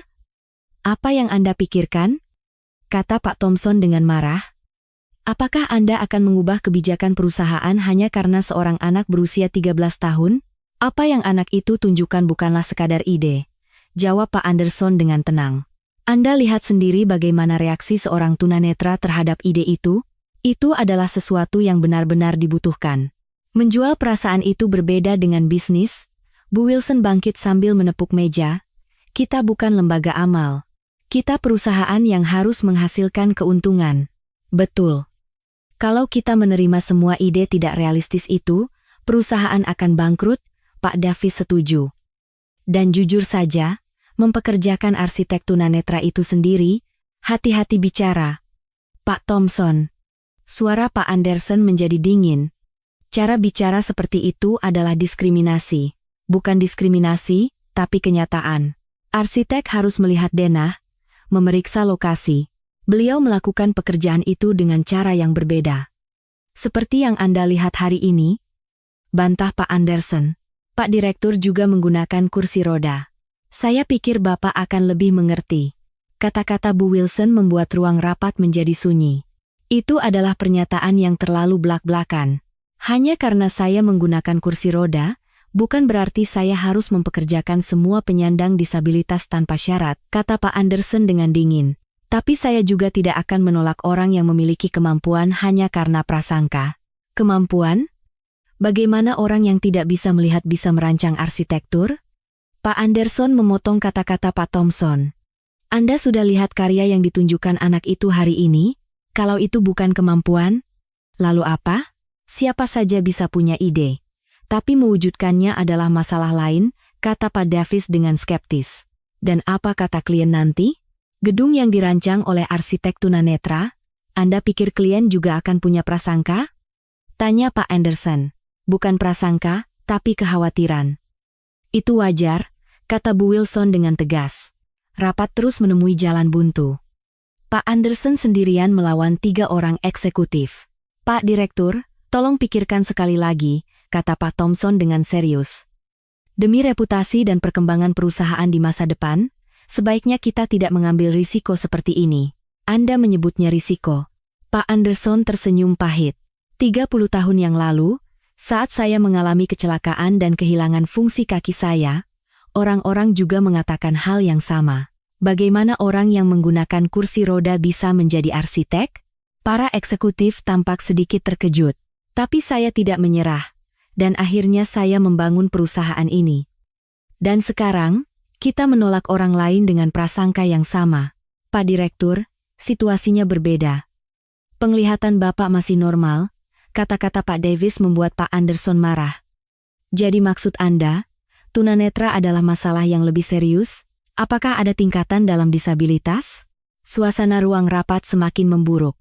Speaker 1: apa yang Anda pikirkan? Kata Pak Thompson dengan marah. Apakah Anda akan mengubah kebijakan perusahaan hanya karena seorang anak berusia 13 tahun? Apa yang anak itu tunjukkan bukanlah sekadar ide. Jawab Pak Anderson dengan tenang. Anda lihat sendiri bagaimana reaksi seorang tunanetra terhadap ide itu? Itu adalah sesuatu yang benar-benar dibutuhkan. Menjual perasaan itu berbeda dengan bisnis. Bu Wilson bangkit sambil menepuk meja. Kita bukan lembaga amal. Kita perusahaan yang harus menghasilkan keuntungan. Betul. Kalau kita menerima semua ide tidak realistis itu, perusahaan akan bangkrut, Pak Davis setuju. Dan jujur saja, mempekerjakan arsitek tunanetra itu sendiri, hati-hati bicara. Pak Thompson. Suara Pak Anderson menjadi dingin. Cara bicara seperti itu adalah diskriminasi. Bukan diskriminasi, tapi kenyataan. Arsitek harus melihat denah, memeriksa lokasi. Beliau melakukan pekerjaan itu dengan cara yang berbeda. Seperti yang Anda lihat hari ini, bantah Pak Anderson. Pak Direktur juga menggunakan kursi roda. Saya pikir Bapak akan lebih mengerti. Kata-kata Bu Wilson membuat ruang rapat menjadi sunyi. Itu adalah pernyataan yang terlalu belak-belakan. Hanya karena saya menggunakan kursi roda, bukan berarti saya harus mempekerjakan semua penyandang disabilitas tanpa syarat, kata Pak Anderson dengan dingin. Tapi saya juga tidak akan menolak orang yang memiliki kemampuan hanya karena prasangka. Kemampuan? Bagaimana orang yang tidak bisa melihat bisa merancang arsitektur? Pak Anderson memotong kata-kata Pak Thompson. Anda sudah lihat karya yang ditunjukkan anak itu hari ini? Kalau itu bukan kemampuan, lalu apa? Siapa saja bisa punya ide. Tapi mewujudkannya adalah masalah lain, kata Pak Davis dengan skeptis. Dan apa kata klien nanti? Gedung yang dirancang oleh arsitek tunanetra, Anda pikir klien juga akan punya prasangka? Tanya Pak Anderson. Bukan prasangka, tapi kekhawatiran. Itu wajar, kata Bu Wilson dengan tegas. Rapat terus menemui jalan buntu. Pak Anderson sendirian melawan 3 orang eksekutif. Pak Direktur, tolong pikirkan sekali lagi, kata Pak Thompson dengan serius. Demi reputasi dan perkembangan perusahaan di masa depan, sebaiknya kita tidak mengambil risiko seperti ini. Anda menyebutnya risiko. Pak Anderson tersenyum pahit. 30 tahun yang lalu, saat saya mengalami kecelakaan dan kehilangan fungsi kaki saya, orang-orang juga mengatakan hal yang sama. Bagaimana orang yang menggunakan kursi roda bisa menjadi arsitek? Para eksekutif tampak sedikit terkejut. Tapi saya tidak menyerah. Dan akhirnya saya membangun perusahaan ini. Dan sekarang, kita menolak orang lain dengan prasangka yang sama. Pak Direktur, situasinya berbeda. Penglihatan Bapak masih normal, kata-kata Pak Davis membuat Pak Anderson marah. Jadi maksud Anda, tunanetra adalah masalah yang lebih serius? Apakah ada tingkatan dalam disabilitas? Suasana ruang rapat semakin memburuk.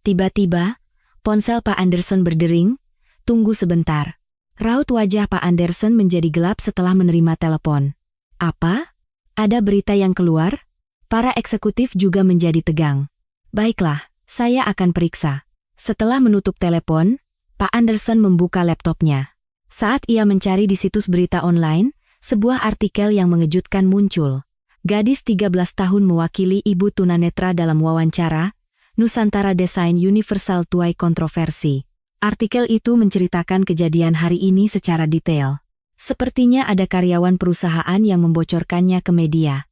Speaker 1: Tiba-tiba, ponsel Pak Anderson berdering. Tunggu sebentar. Raut wajah Pak Anderson menjadi gelap setelah menerima telepon. Apa? Ada berita yang keluar? Para eksekutif juga menjadi tegang. Baiklah, saya akan periksa. Setelah menutup telepon, Pak Anderson membuka laptopnya. Saat ia mencari di situs berita online, sebuah artikel yang mengejutkan muncul. Gadis 13 tahun mewakili ibu tunanetra dalam wawancara, Nusantara Desain Universal tuai kontroversi. Artikel itu menceritakan kejadian hari ini secara detail. Sepertinya ada karyawan perusahaan yang membocorkannya ke media.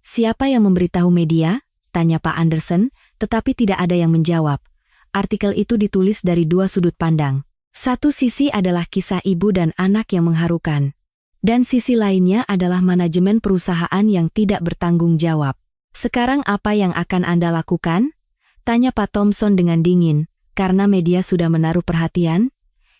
Speaker 1: Siapa yang memberitahu media? Tanya Pak Anderson, tetapi tidak ada yang menjawab. Artikel itu ditulis dari 2 sudut pandang. Satu sisi adalah kisah ibu dan anak yang mengharukan. Dan sisi lainnya adalah manajemen perusahaan yang tidak bertanggung jawab. Sekarang apa yang akan Anda lakukan? Tanya Pak Thompson dengan dingin. Karena media sudah menaruh perhatian,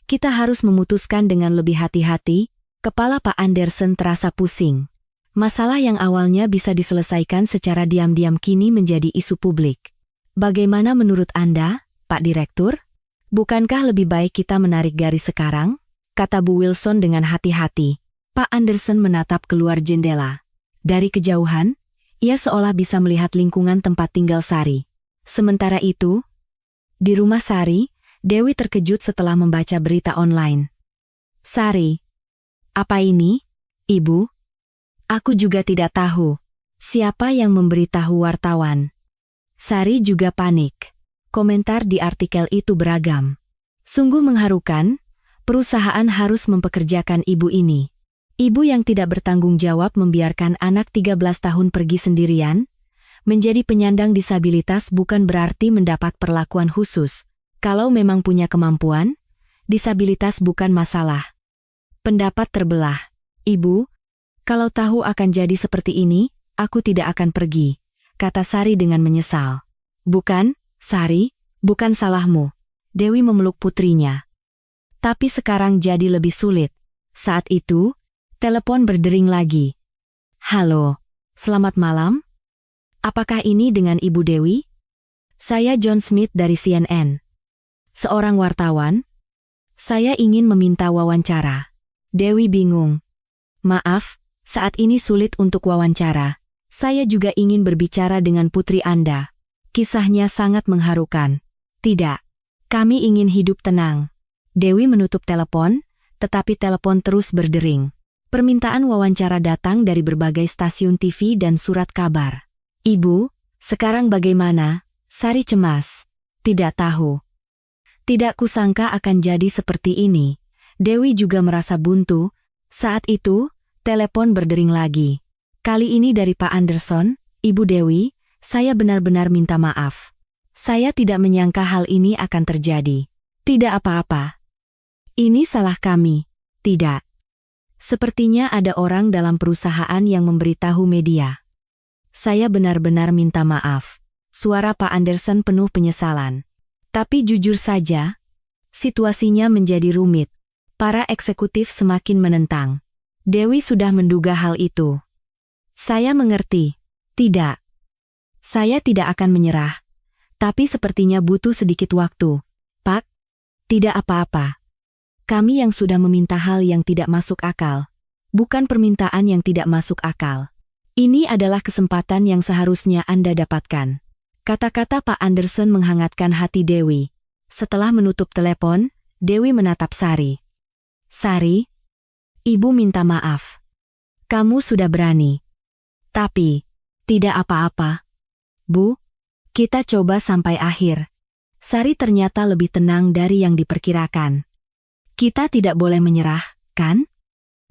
Speaker 1: kita harus memutuskan dengan lebih hati-hati. Kepala Pak Anderson terasa pusing. Masalah yang awalnya bisa diselesaikan secara diam-diam kini menjadi isu publik. Bagaimana menurut Anda, Pak Direktur? Bukankah lebih baik kita menarik garis sekarang? kata Bu Wilson dengan hati-hati. Pak Anderson menatap keluar jendela. Dari kejauhan, ia seolah bisa melihat lingkungan tempat tinggal Sari. Sementara itu, di rumah Sari, Dewi terkejut setelah membaca berita online. Sari, apa ini, Ibu? Aku juga tidak tahu. Siapa yang memberitahu wartawan? Sari juga panik. Komentar di artikel itu beragam. Sungguh mengharukan, perusahaan harus mempekerjakan ibu ini. Ibu yang tidak bertanggung jawab membiarkan anak 13 tahun pergi sendirian. Menjadi penyandang disabilitas bukan berarti mendapat perlakuan khusus. Kalau memang punya kemampuan, disabilitas bukan masalah. Pendapat terbelah. Ibu, kalau tahu akan jadi seperti ini, aku tidak akan pergi, kata Sari dengan menyesal. Bukan, Sari, bukan salahmu. Dewi memeluk putrinya. Tapi sekarang jadi lebih sulit. Saat itu, telepon berdering lagi. Halo, selamat malam. Apakah ini dengan Ibu Dewi? Saya John Smith dari CNN. Seorang wartawan. Saya ingin meminta wawancara. Dewi bingung. Maaf, saat ini sulit untuk wawancara. Saya juga ingin berbicara dengan putri Anda. Kisahnya sangat mengharukan. Tidak, kami ingin hidup tenang. Dewi menutup telepon, tetapi telepon terus berdering. Permintaan wawancara datang dari berbagai stasiun TV dan surat kabar. Ibu, sekarang bagaimana? Sari cemas. Tidak tahu. Tidak kusangka akan jadi seperti ini. Dewi juga merasa buntu. Saat itu, telepon berdering lagi. Kali ini dari Pak Anderson. Ibu Dewi, saya benar-benar minta maaf. Saya tidak menyangka hal ini akan terjadi. Tidak apa-apa. Ini salah kami. Tidak. Sepertinya ada orang dalam perusahaan yang memberitahu media. Saya benar-benar minta maaf. Suara Pak Anderson penuh penyesalan. Tapi jujur saja, situasinya menjadi rumit. Para eksekutif semakin menentang. Dewi sudah menduga hal itu. Saya mengerti. Tidak. Saya tidak akan menyerah. Tapi sepertinya butuh sedikit waktu. Pak, tidak apa-apa. Kami yang sudah meminta hal yang tidak masuk akal. Bukan permintaan yang tidak masuk akal. Ini adalah kesempatan yang seharusnya Anda dapatkan. Kata-kata Pak Anderson menghangatkan hati Dewi. Setelah menutup telepon, Dewi menatap Sari. Sari, Ibu minta maaf. Kamu sudah berani. Tapi, tidak apa-apa. Bu, kita coba sampai akhir. Sari ternyata lebih tenang dari yang diperkirakan. Kita tidak boleh menyerah, kan?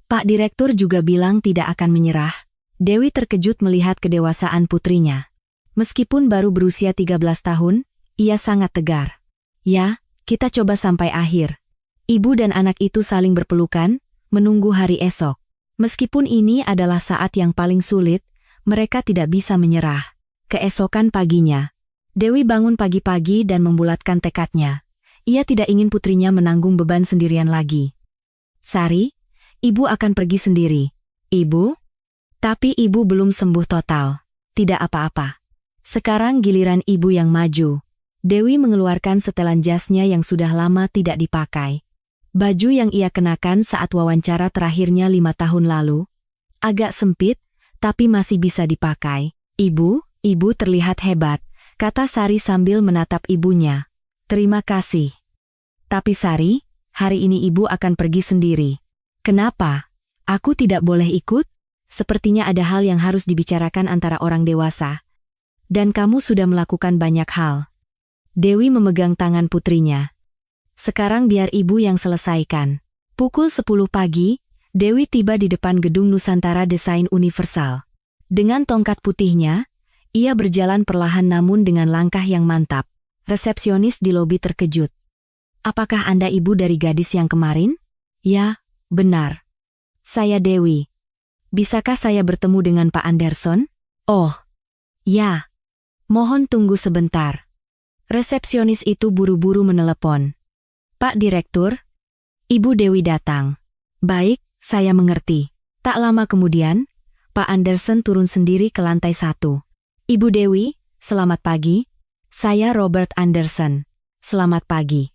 Speaker 1: Pak Direktur juga bilang tidak akan menyerah. Dewi terkejut melihat kedewasaan putrinya. Meskipun baru berusia 13 tahun, ia sangat tegar. Ya, kita coba sampai akhir. Ibu dan anak itu saling berpelukan, menunggu hari esok. Meskipun ini adalah saat yang paling sulit, mereka tidak bisa menyerah. Keesokan paginya, Dewi bangun pagi-pagi dan membulatkan tekadnya. Ia tidak ingin putrinya menanggung beban sendirian lagi. Sari, Ibu akan pergi sendiri. Ibu? Tapi Ibu belum sembuh total. Tidak apa-apa. Sekarang giliran Ibu yang maju. Dewi mengeluarkan setelan jasnya yang sudah lama tidak dipakai. Baju yang ia kenakan saat wawancara terakhirnya 5 tahun lalu. Agak sempit, tapi masih bisa dipakai. Ibu terlihat hebat, kata Sari sambil menatap ibunya. Terima kasih. Tapi Sari, hari ini Ibu akan pergi sendiri. Kenapa? Aku tidak boleh ikut? Sepertinya ada hal yang harus dibicarakan antara orang dewasa. Dan kamu sudah melakukan banyak hal. Dewi memegang tangan putrinya. Sekarang biar Ibu yang selesaikan. Pukul 10 pagi, Dewi tiba di depan gedung Nusantara Desain Universal. Dengan tongkat putihnya, ia berjalan perlahan namun dengan langkah yang mantap. Resepsionis di lobi terkejut. Apakah Anda ibu dari gadis yang kemarin? Ya, benar. Saya Dewi. Bisakah saya bertemu dengan Pak Anderson? Oh, ya. Mohon tunggu sebentar. Resepsionis itu buru-buru menelepon. Pak Direktur, Ibu Dewi datang. Baik, saya mengerti. Tak lama kemudian, Pak Anderson turun sendiri ke lantai 1. Ibu Dewi, selamat pagi. Saya Robert Anderson. Selamat pagi.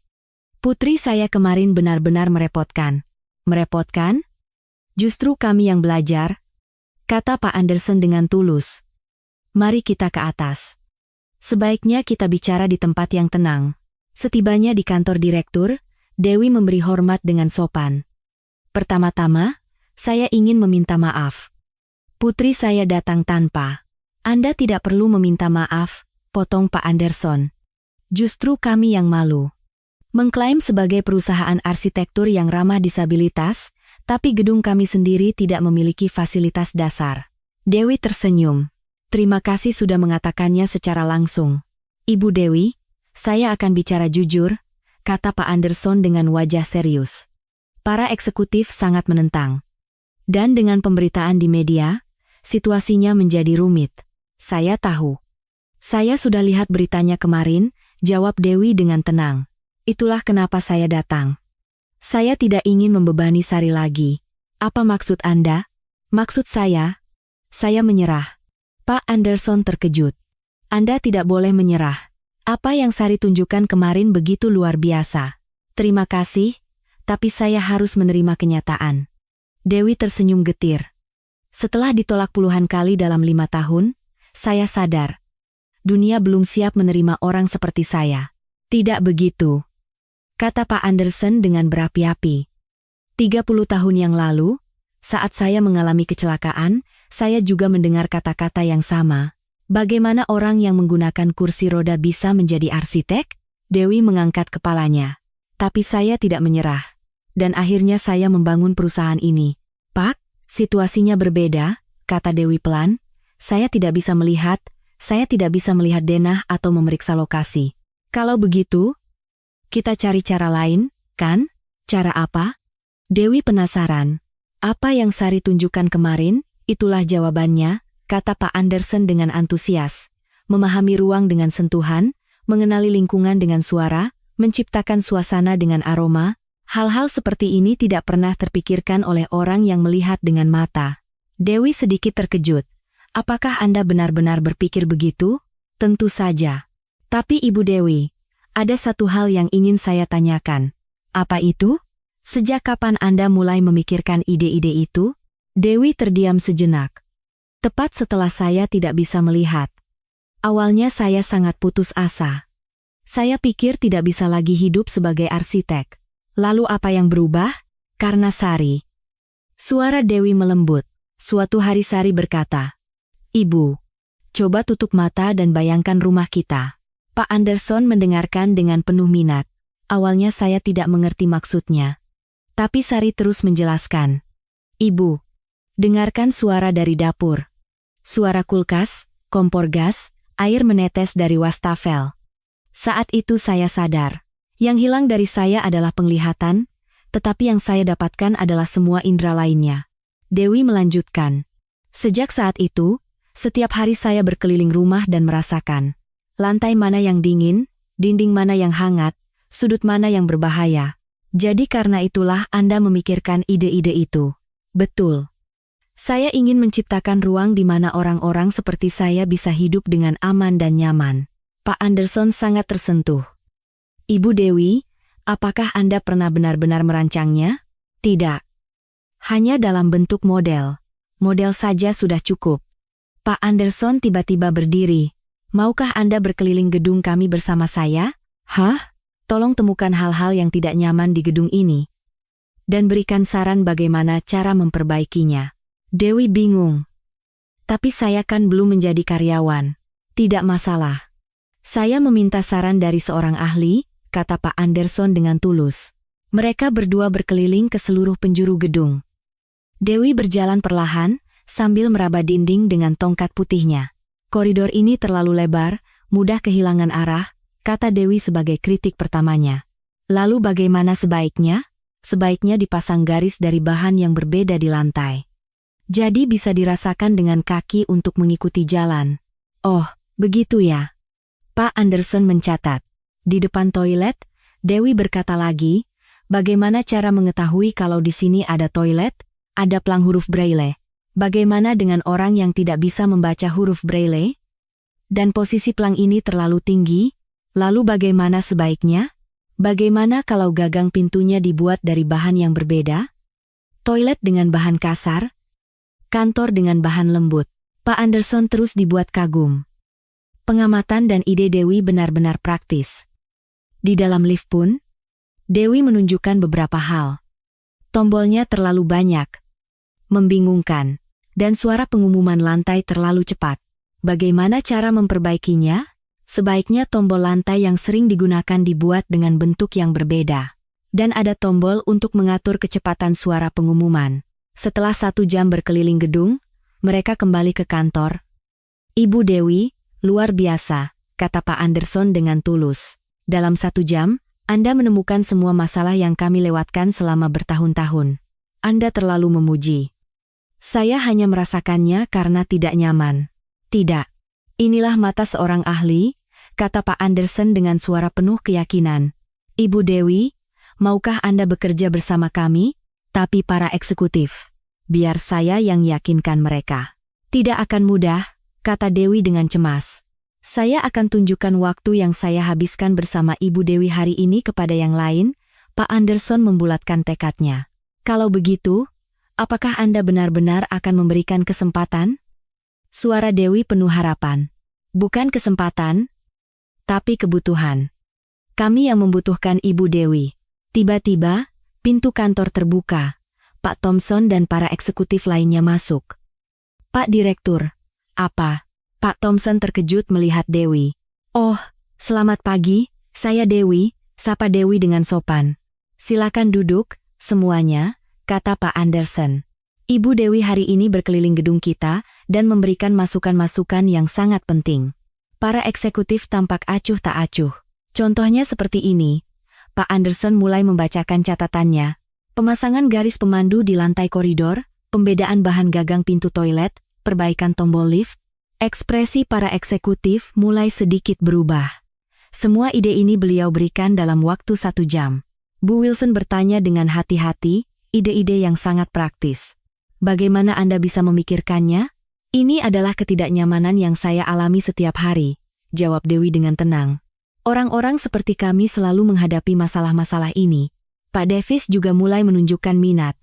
Speaker 1: Putri saya kemarin benar-benar merepotkan. Merepotkan? Justru kami yang belajar, kata Pak Anderson dengan tulus. Mari kita ke atas. Sebaiknya kita bicara di tempat yang tenang. Setibanya di kantor direktur, Dewi memberi hormat dengan sopan. Pertama-tama, saya ingin meminta maaf. Putri saya datang tanpa. Anda tidak perlu meminta maaf, potong Pak Anderson. Justru kami yang malu. Mengklaim sebagai perusahaan arsitektur yang ramah disabilitas, tapi gedung kami sendiri tidak memiliki fasilitas dasar. Dewi tersenyum. Terima kasih sudah mengatakannya secara langsung. Ibu Dewi, saya akan bicara jujur, kata Pak Anderson dengan wajah serius. Para eksekutif sangat menentang. Dan dengan pemberitaan di media, situasinya menjadi rumit. Saya tahu. Saya sudah lihat beritanya kemarin, jawab Dewi dengan tenang. Itulah kenapa saya datang. Saya tidak ingin membebani Sari lagi. Apa maksud Anda? Maksud saya menyerah. Pak Anderson terkejut. Anda tidak boleh menyerah. Apa yang Sari tunjukkan kemarin begitu luar biasa. Terima kasih, tapi saya harus menerima kenyataan. Dewi tersenyum getir. Setelah ditolak puluhan kali dalam 5 tahun, saya sadar. Dunia belum siap menerima orang seperti saya. Tidak begitu, kata Pak Anderson dengan berapi-api. 30 tahun yang lalu, saat saya mengalami kecelakaan, saya juga mendengar kata-kata yang sama. Bagaimana orang yang menggunakan kursi roda bisa menjadi arsitek? Dewi mengangkat kepalanya. Tapi saya tidak menyerah. Dan akhirnya saya membangun perusahaan ini. Pak, situasinya berbeda, kata Dewi pelan. Saya tidak bisa melihat denah atau memeriksa lokasi. Kalau begitu, kita cari cara lain, kan? Cara apa? Dewi penasaran. Apa yang Sari tunjukkan kemarin, itulah jawabannya, kata Pak Anderson dengan antusias. Memahami ruang dengan sentuhan, mengenali lingkungan dengan suara, menciptakan suasana dengan aroma, hal-hal seperti ini tidak pernah terpikirkan oleh orang yang melihat dengan mata. Dewi sedikit terkejut. Apakah Anda benar-benar berpikir begitu? Tentu saja. Tapi Ibu Dewi, ada satu hal yang ingin saya tanyakan. Apa itu? Sejak kapan Anda mulai memikirkan ide-ide itu? Dewi terdiam sejenak. Tepat setelah saya tidak bisa melihat. Awalnya saya sangat putus asa. Saya pikir tidak bisa lagi hidup sebagai arsitek. Lalu apa yang berubah? Karena Sari. Suara Dewi melembut. Suatu hari Sari berkata, Ibu, coba tutup mata dan bayangkan rumah kita. Pak Anderson mendengarkan dengan penuh minat. Awalnya saya tidak mengerti maksudnya. Tapi Sari terus menjelaskan. Ibu, dengarkan suara dari dapur. Suara kulkas, kompor gas, air menetes dari wastafel. Saat itu saya sadar. Yang hilang dari saya adalah penglihatan, tetapi yang saya dapatkan adalah semua indera lainnya. Dewi melanjutkan. Sejak saat itu, setiap hari saya berkeliling rumah dan merasakan. Lantai mana yang dingin, dinding mana yang hangat, sudut mana yang berbahaya. Jadi karena itulah Anda memikirkan ide-ide itu. Betul. Saya ingin menciptakan ruang di mana orang-orang seperti saya bisa hidup dengan aman dan nyaman. Pak Anderson sangat tersentuh. Ibu Dewi, apakah Anda pernah benar-benar merancangnya? Tidak. Hanya dalam bentuk model. Model saja sudah cukup. Pak Anderson tiba-tiba berdiri. Maukah Anda berkeliling gedung kami bersama saya? Hah? Tolong temukan hal-hal yang tidak nyaman di gedung ini. Dan berikan saran bagaimana cara memperbaikinya. Dewi bingung. Tapi saya kan belum menjadi karyawan. Tidak masalah. Saya meminta saran dari seorang ahli, kata Pak Anderson dengan tulus. Mereka berdua berkeliling ke seluruh penjuru gedung. Dewi berjalan perlahan, sambil meraba dinding dengan tongkat putihnya. Koridor ini terlalu lebar, mudah kehilangan arah, kata Dewi sebagai kritik pertamanya. Lalu bagaimana sebaiknya? Sebaiknya dipasang garis dari bahan yang berbeda di lantai. Jadi bisa dirasakan dengan kaki untuk mengikuti jalan. Oh, begitu ya. Pak Anderson mencatat. Di depan toilet, Dewi berkata lagi, bagaimana cara mengetahui kalau di sini ada toilet? Ada plang huruf Braille. Bagaimana dengan orang yang tidak bisa membaca huruf Braille? Dan posisi plang ini terlalu tinggi? Lalu bagaimana sebaiknya? Bagaimana kalau gagang pintunya dibuat dari bahan yang berbeda? toilet dengan bahan kasar, kantor dengan bahan lembut. Pak Anderson terus dibuat kagum. Pengamatan dan ide Dewi benar-benar praktis. Di dalam lift pun, Dewi menunjukkan beberapa hal. Tombolnya terlalu banyak, membingungkan, dan suara pengumuman lantai terlalu cepat. Bagaimana cara memperbaikinya? Sebaiknya tombol lantai yang sering digunakan dibuat dengan bentuk yang berbeda. Dan ada tombol untuk mengatur kecepatan suara pengumuman. Setelah 1 jam berkeliling gedung, mereka kembali ke kantor. Ibu Dewi, luar biasa, kata Pak Anderson dengan tulus. Dalam 1 jam, Anda menemukan semua masalah yang kami lewatkan selama bertahun-tahun. Anda terlalu memuji. Saya hanya merasakannya karena tidak nyaman. Tidak. Inilah mata seorang ahli, kata Pak Anderson dengan suara penuh keyakinan. Ibu Dewi, maukah Anda bekerja bersama kami? Tapi para eksekutif, biar saya yang yakinkan mereka. Tidak akan mudah, kata Dewi dengan cemas. Saya akan tunjukkan waktu yang saya habiskan bersama Ibu Dewi hari ini kepada yang lain. Pak Anderson membulatkan tekadnya. Kalau begitu, apakah Anda benar-benar akan memberikan kesempatan? Suara Dewi penuh harapan. Bukan kesempatan, tapi kebutuhan. Kami yang membutuhkan Ibu Dewi. Tiba-tiba, pintu kantor terbuka. Pak Thompson dan para eksekutif lainnya masuk. Pak Direktur, apa? Pak Thompson terkejut melihat Dewi. Oh, selamat pagi, saya Dewi, sapa Dewi dengan sopan. Silakan duduk, semuanya, kata Pak Anderson. Ibu Dewi hari ini berkeliling gedung kita dan memberikan masukan-masukan yang sangat penting. Para eksekutif tampak acuh tak acuh. Contohnya seperti ini. Pak Anderson mulai membacakan catatannya. Pemasangan garis pemandu di lantai koridor, pembedaan bahan gagang pintu toilet, perbaikan tombol lift. Ekspresi para eksekutif mulai sedikit berubah. Semua ide ini beliau berikan dalam waktu 1 jam. Bu Wilson bertanya dengan hati-hati, ide-ide yang sangat praktis. Bagaimana Anda bisa memikirkannya? Ini adalah ketidaknyamanan yang saya alami setiap hari, jawab Dewi dengan tenang. Orang-orang seperti kami selalu menghadapi masalah-masalah ini. Pak Davis juga mulai menunjukkan minat.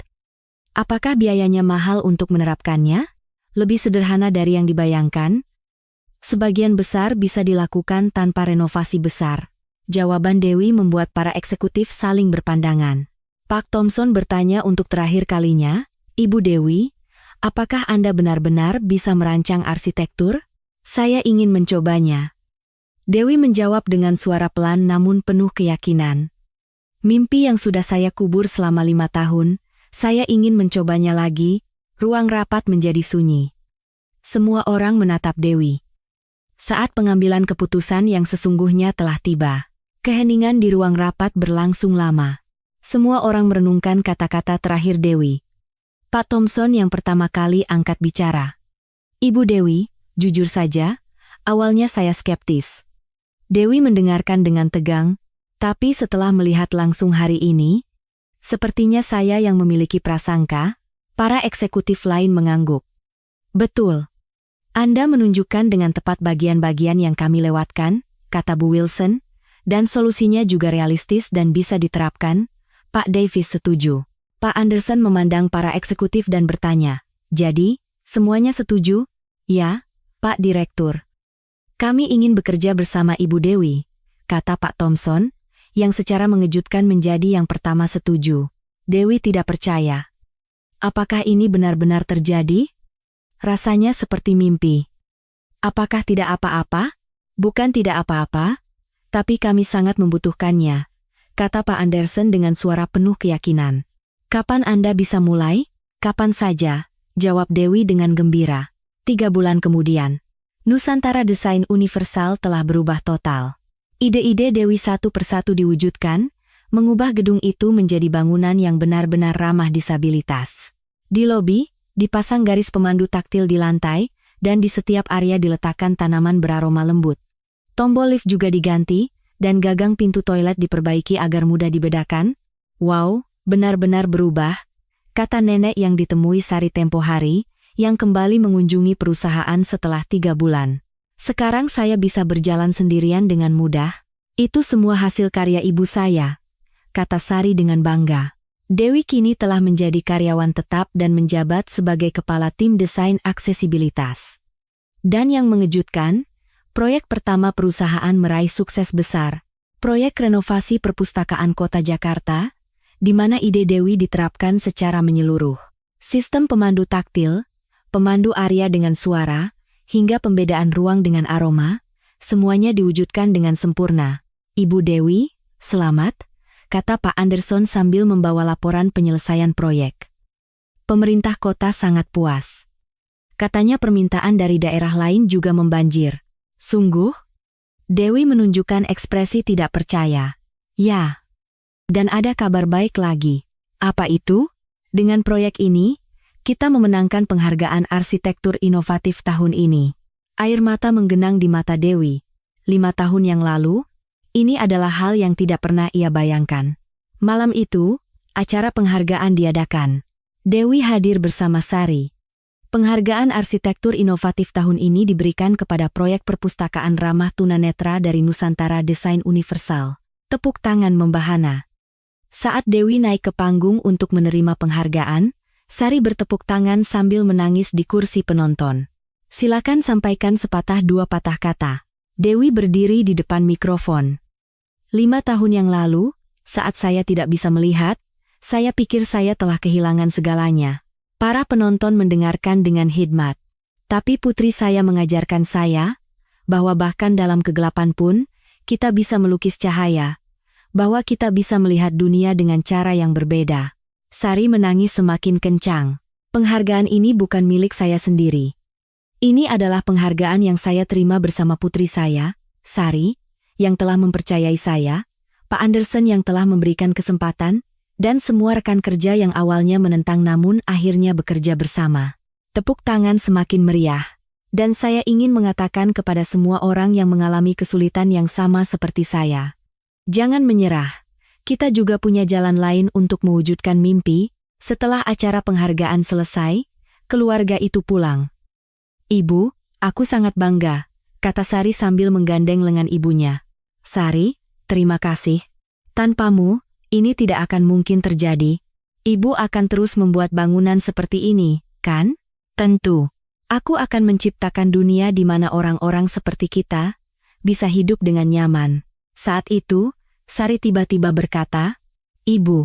Speaker 1: Apakah biayanya mahal untuk menerapkannya? Lebih sederhana dari yang dibayangkan? Sebagian besar bisa dilakukan tanpa renovasi besar. Jawaban Dewi membuat para eksekutif saling berpandangan. Pak Thompson bertanya untuk terakhir kalinya, Ibu Dewi, apakah Anda benar-benar bisa merancang arsitektur? Saya ingin mencobanya. Dewi menjawab dengan suara pelan namun penuh keyakinan. Mimpi yang sudah saya kubur selama 5 tahun, saya ingin mencobanya lagi. Ruang rapat menjadi sunyi. Semua orang menatap Dewi. Saat pengambilan keputusan yang sesungguhnya telah tiba. Keheningan di ruang rapat berlangsung lama. Semua orang merenungkan kata-kata terakhir Dewi. Pak Thompson yang pertama kali angkat bicara. Ibu Dewi, jujur saja, awalnya saya skeptis. Dewi mendengarkan dengan tegang, tapi setelah melihat langsung hari ini, sepertinya saya yang memiliki prasangka. Para eksekutif lain mengangguk. Betul. Anda menunjukkan dengan tepat bagian-bagian yang kami lewatkan, kata Bu Wilson, dan solusinya juga realistis dan bisa diterapkan. Pak Davis setuju. Pak Anderson memandang para eksekutif dan bertanya, jadi, semuanya setuju? Ya, Pak Direktur. Kami ingin bekerja bersama Ibu Dewi, kata Pak Thompson, yang secara mengejutkan menjadi yang pertama setuju. Dewi tidak percaya. Apakah ini benar-benar terjadi? Rasanya seperti mimpi. Apakah tidak apa-apa? Bukan tidak apa-apa, tapi kami sangat membutuhkannya, kata Pak Anderson dengan suara penuh keyakinan. Kapan Anda bisa mulai? Kapan saja, jawab Dewi dengan gembira. 3 bulan kemudian, Nusantara Desain Universal telah berubah total. Ide-ide Dewi satu persatu diwujudkan, mengubah gedung itu menjadi bangunan yang benar-benar ramah disabilitas. Di lobi, dipasang garis pemandu taktil di lantai, dan di setiap area diletakkan tanaman beraroma lembut. Tombol lift juga diganti, dan gagang pintu toilet diperbaiki agar mudah dibedakan. Wow, benar-benar berubah, kata nenek yang ditemui Sari tempo hari, yang kembali mengunjungi perusahaan setelah 3 bulan. Sekarang saya bisa berjalan sendirian dengan mudah. Itu semua hasil karya ibu saya, kata Sari dengan bangga. Dewi kini telah menjadi karyawan tetap dan menjabat sebagai kepala tim desain aksesibilitas. Dan yang mengejutkan, proyek pertama perusahaan meraih sukses besar, proyek renovasi perpustakaan Kota Jakarta, di mana ide Dewi diterapkan secara menyeluruh. Sistem pemandu taktil, pemandu area dengan suara, hingga pembedaan ruang dengan aroma, semuanya diwujudkan dengan sempurna. Ibu Dewi, selamat, kata Pak Anderson sambil membawa laporan penyelesaian proyek. Pemerintah kota sangat puas. Katanya permintaan dari daerah lain juga membanjir. Sungguh? Dewi menunjukkan ekspresi tidak percaya. Ya. Dan ada kabar baik lagi. Apa itu? Dengan proyek ini, kita memenangkan penghargaan arsitektur inovatif tahun ini. Air mata menggenang di mata Dewi. 5 tahun yang lalu, ini adalah hal yang tidak pernah ia bayangkan. Malam itu, acara penghargaan diadakan. Dewi hadir bersama Sari. Penghargaan arsitektur inovatif tahun ini diberikan kepada proyek perpustakaan ramah tunanetra dari Nusantara Desain Universal. Tepuk tangan membahana. Saat Dewi naik ke panggung untuk menerima penghargaan, Sari bertepuk tangan sambil menangis di kursi penonton. Silakan sampaikan sepatah dua patah kata. Dewi berdiri di depan mikrofon. 5 tahun yang lalu, saat saya tidak bisa melihat, saya pikir saya telah kehilangan segalanya. Para penonton mendengarkan dengan hikmat. Tapi putri saya mengajarkan saya, bahwa bahkan dalam kegelapan pun, kita bisa melukis cahaya. Bahwa kita bisa melihat dunia dengan cara yang berbeda. Sari menangis semakin kencang. Penghargaan ini bukan milik saya sendiri. Ini adalah penghargaan yang saya terima bersama putri saya, Sari, yang telah mempercayai saya, Pak Anderson yang telah memberikan kesempatan, dan semua rekan kerja yang awalnya menentang namun akhirnya bekerja bersama. Tepuk tangan semakin meriah. Dan saya ingin mengatakan kepada semua orang yang mengalami kesulitan yang sama seperti saya. Jangan menyerah. Kita juga punya jalan lain untuk mewujudkan mimpi. Setelah acara penghargaan selesai, keluarga itu pulang. Ibu, aku sangat bangga, kata Sari sambil menggandeng lengan ibunya. Sari, terima kasih. Tanpamu, ini tidak akan mungkin terjadi. Ibu akan terus membuat bangunan seperti ini, kan? Tentu. Aku akan menciptakan dunia di mana orang-orang seperti kita bisa hidup dengan nyaman. Saat itu, Sari tiba-tiba berkata, Ibu,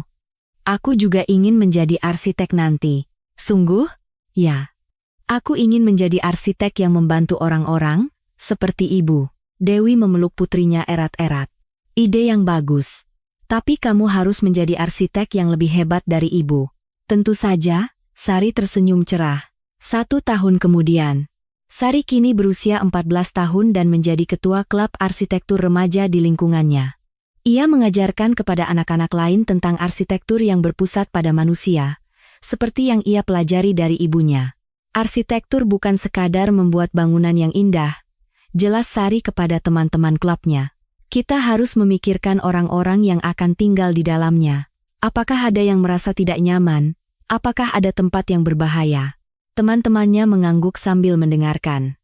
Speaker 1: aku juga ingin menjadi arsitek nanti. Sungguh? Ya. Aku ingin menjadi arsitek yang membantu orang-orang, seperti ibu. Dewi memeluk putrinya erat-erat. Ide yang bagus. Tapi kamu harus menjadi arsitek yang lebih hebat dari ibu. Tentu saja, Sari tersenyum cerah. 1 tahun kemudian, Sari kini berusia 14 tahun dan menjadi ketua klub arsitektur remaja di lingkungannya. Ia mengajarkan kepada anak-anak lain tentang arsitektur yang berpusat pada manusia, seperti yang ia pelajari dari ibunya. Arsitektur bukan sekadar membuat bangunan yang indah, jelas Sari kepada teman-teman klubnya. Kita harus memikirkan orang-orang yang akan tinggal di dalamnya. Apakah ada yang merasa tidak nyaman? Apakah ada tempat yang berbahaya? Teman-temannya mengangguk sambil mendengarkan.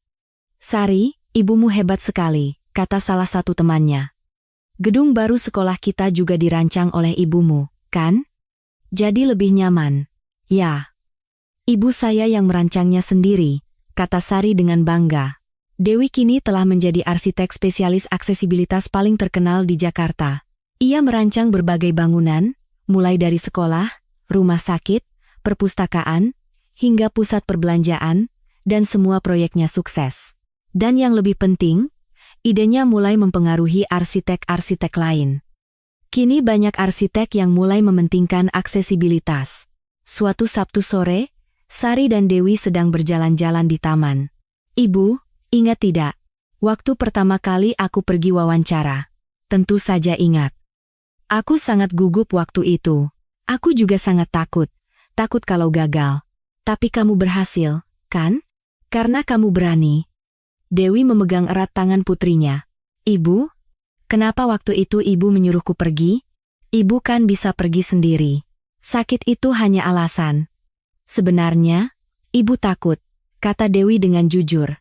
Speaker 1: Sari, ibumu hebat sekali, kata salah satu temannya. Gedung baru sekolah kita juga dirancang oleh ibumu, kan? Jadi lebih nyaman. Ya. Ibu saya yang merancangnya sendiri, kata Sari dengan bangga. Dewi kini telah menjadi arsitek spesialis aksesibilitas paling terkenal di Jakarta. Ia merancang berbagai bangunan, mulai dari sekolah, rumah sakit, perpustakaan, hingga pusat perbelanjaan, dan semua proyeknya sukses. Dan yang lebih penting, idenya mulai mempengaruhi arsitek-arsitek lain. Kini banyak arsitek yang mulai mementingkan aksesibilitas. Suatu Sabtu sore, Sari dan Dewi sedang berjalan-jalan di taman. Ibu, ingat tidak? Waktu pertama kali aku pergi wawancara. Tentu saja ingat. Aku sangat gugup waktu itu. Aku juga sangat takut. Takut kalau gagal. Tapi kamu berhasil, kan? Karena kamu berani. Dewi memegang erat tangan putrinya. Ibu, kenapa waktu itu ibu menyuruhku pergi? Ibu kan bisa pergi sendiri. Sakit itu hanya alasan. Sebenarnya, ibu takut, kata Dewi dengan jujur.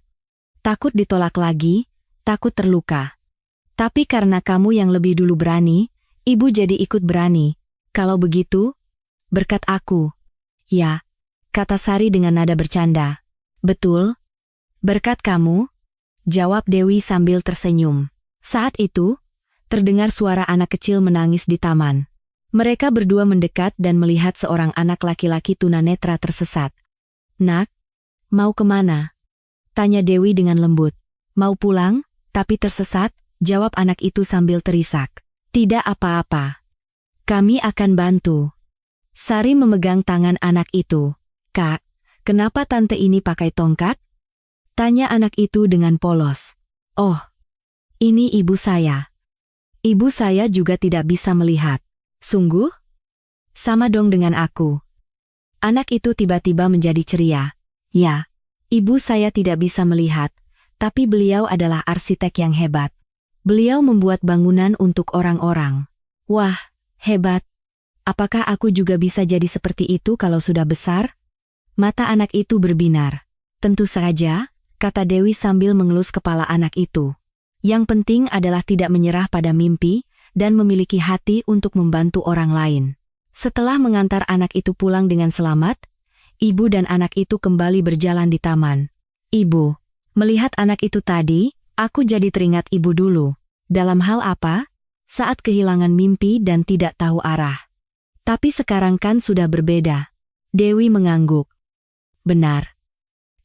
Speaker 1: Takut ditolak lagi, takut terluka. Tapi karena kamu yang lebih dulu berani, ibu jadi ikut berani. Kalau begitu, Berkat aku. Ya, kata Sari dengan nada bercanda. Betul. Berkat kamu, jawab Dewi sambil tersenyum. Saat itu, terdengar suara anak kecil menangis di taman. Mereka berdua mendekat dan melihat seorang anak laki-laki tunanetra tersesat. Nak, mau kemana? Tanya Dewi dengan lembut. Mau pulang, tapi tersesat, jawab anak itu sambil terisak. Tidak apa-apa. Kami akan bantu. Sari memegang tangan anak itu. Kak, kenapa tante ini pakai tongkat? Tanya anak itu dengan polos. Oh, ini ibu saya. Ibu saya juga tidak bisa melihat. Sungguh? Sama dong dengan aku. Anak itu tiba-tiba menjadi ceria. Ya, ibu saya tidak bisa melihat, tapi beliau adalah arsitek yang hebat. Beliau membuat bangunan untuk orang-orang. Wah, hebat. Apakah aku juga bisa jadi seperti itu kalau sudah besar? Mata anak itu berbinar. Tentu saja, kata Dewi sambil mengelus kepala anak itu. Yang penting adalah tidak menyerah pada mimpi dan memiliki hati untuk membantu orang lain. Setelah mengantar anak itu pulang dengan selamat, ibu dan anak itu kembali berjalan di taman. Ibu, melihat anak itu tadi, aku jadi teringat ibu dulu. Dalam hal apa? Saat kehilangan mimpi dan tidak tahu arah. Tapi sekarang kan sudah berbeda. Dewi mengangguk. Benar.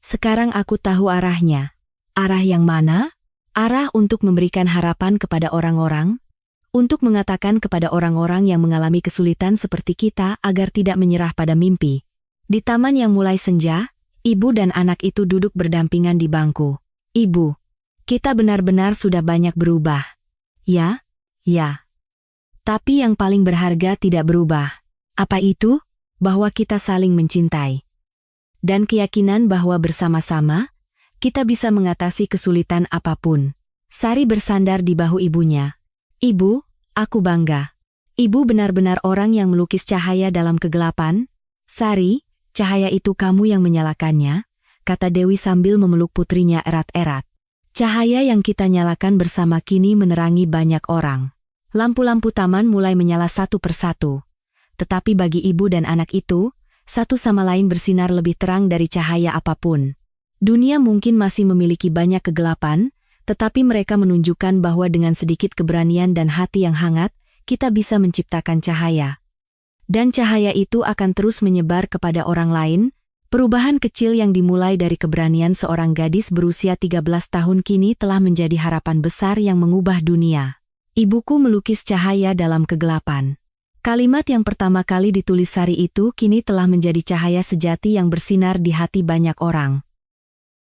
Speaker 1: Sekarang aku tahu arahnya. Arah yang mana? Arah untuk memberikan harapan kepada orang-orang, untuk mengatakan kepada orang-orang yang mengalami kesulitan seperti kita agar tidak menyerah pada mimpi. Di taman yang mulai senja, ibu dan anak itu duduk berdampingan di bangku. Ibu, kita benar-benar sudah banyak berubah. Ya, ya. Tapi yang paling berharga tidak berubah. Apa itu? Bahwa kita saling mencintai. Dan keyakinan bahwa bersama-sama, kita bisa mengatasi kesulitan apapun. Sari bersandar di bahu ibunya. Ibu, aku bangga. Ibu benar-benar orang yang melukis cahaya dalam kegelapan. Sari, cahaya itu kamu yang menyalakannya, kata Dewi sambil memeluk putrinya erat-erat. Cahaya yang kita nyalakan bersama kini menerangi banyak orang. Lampu-lampu taman mulai menyala satu persatu. Tetapi bagi ibu dan anak itu, satu sama lain bersinar lebih terang dari cahaya apapun. Dunia mungkin masih memiliki banyak kegelapan, tetapi mereka menunjukkan bahwa dengan sedikit keberanian dan hati yang hangat, kita bisa menciptakan cahaya. Dan cahaya itu akan terus menyebar kepada orang lain. Perubahan kecil yang dimulai dari keberanian seorang gadis berusia 13 tahun kini telah menjadi harapan besar yang mengubah dunia. Ibuku melukis cahaya dalam kegelapan. Kalimat yang pertama kali ditulis Sari itu kini telah menjadi cahaya sejati yang bersinar di hati banyak orang.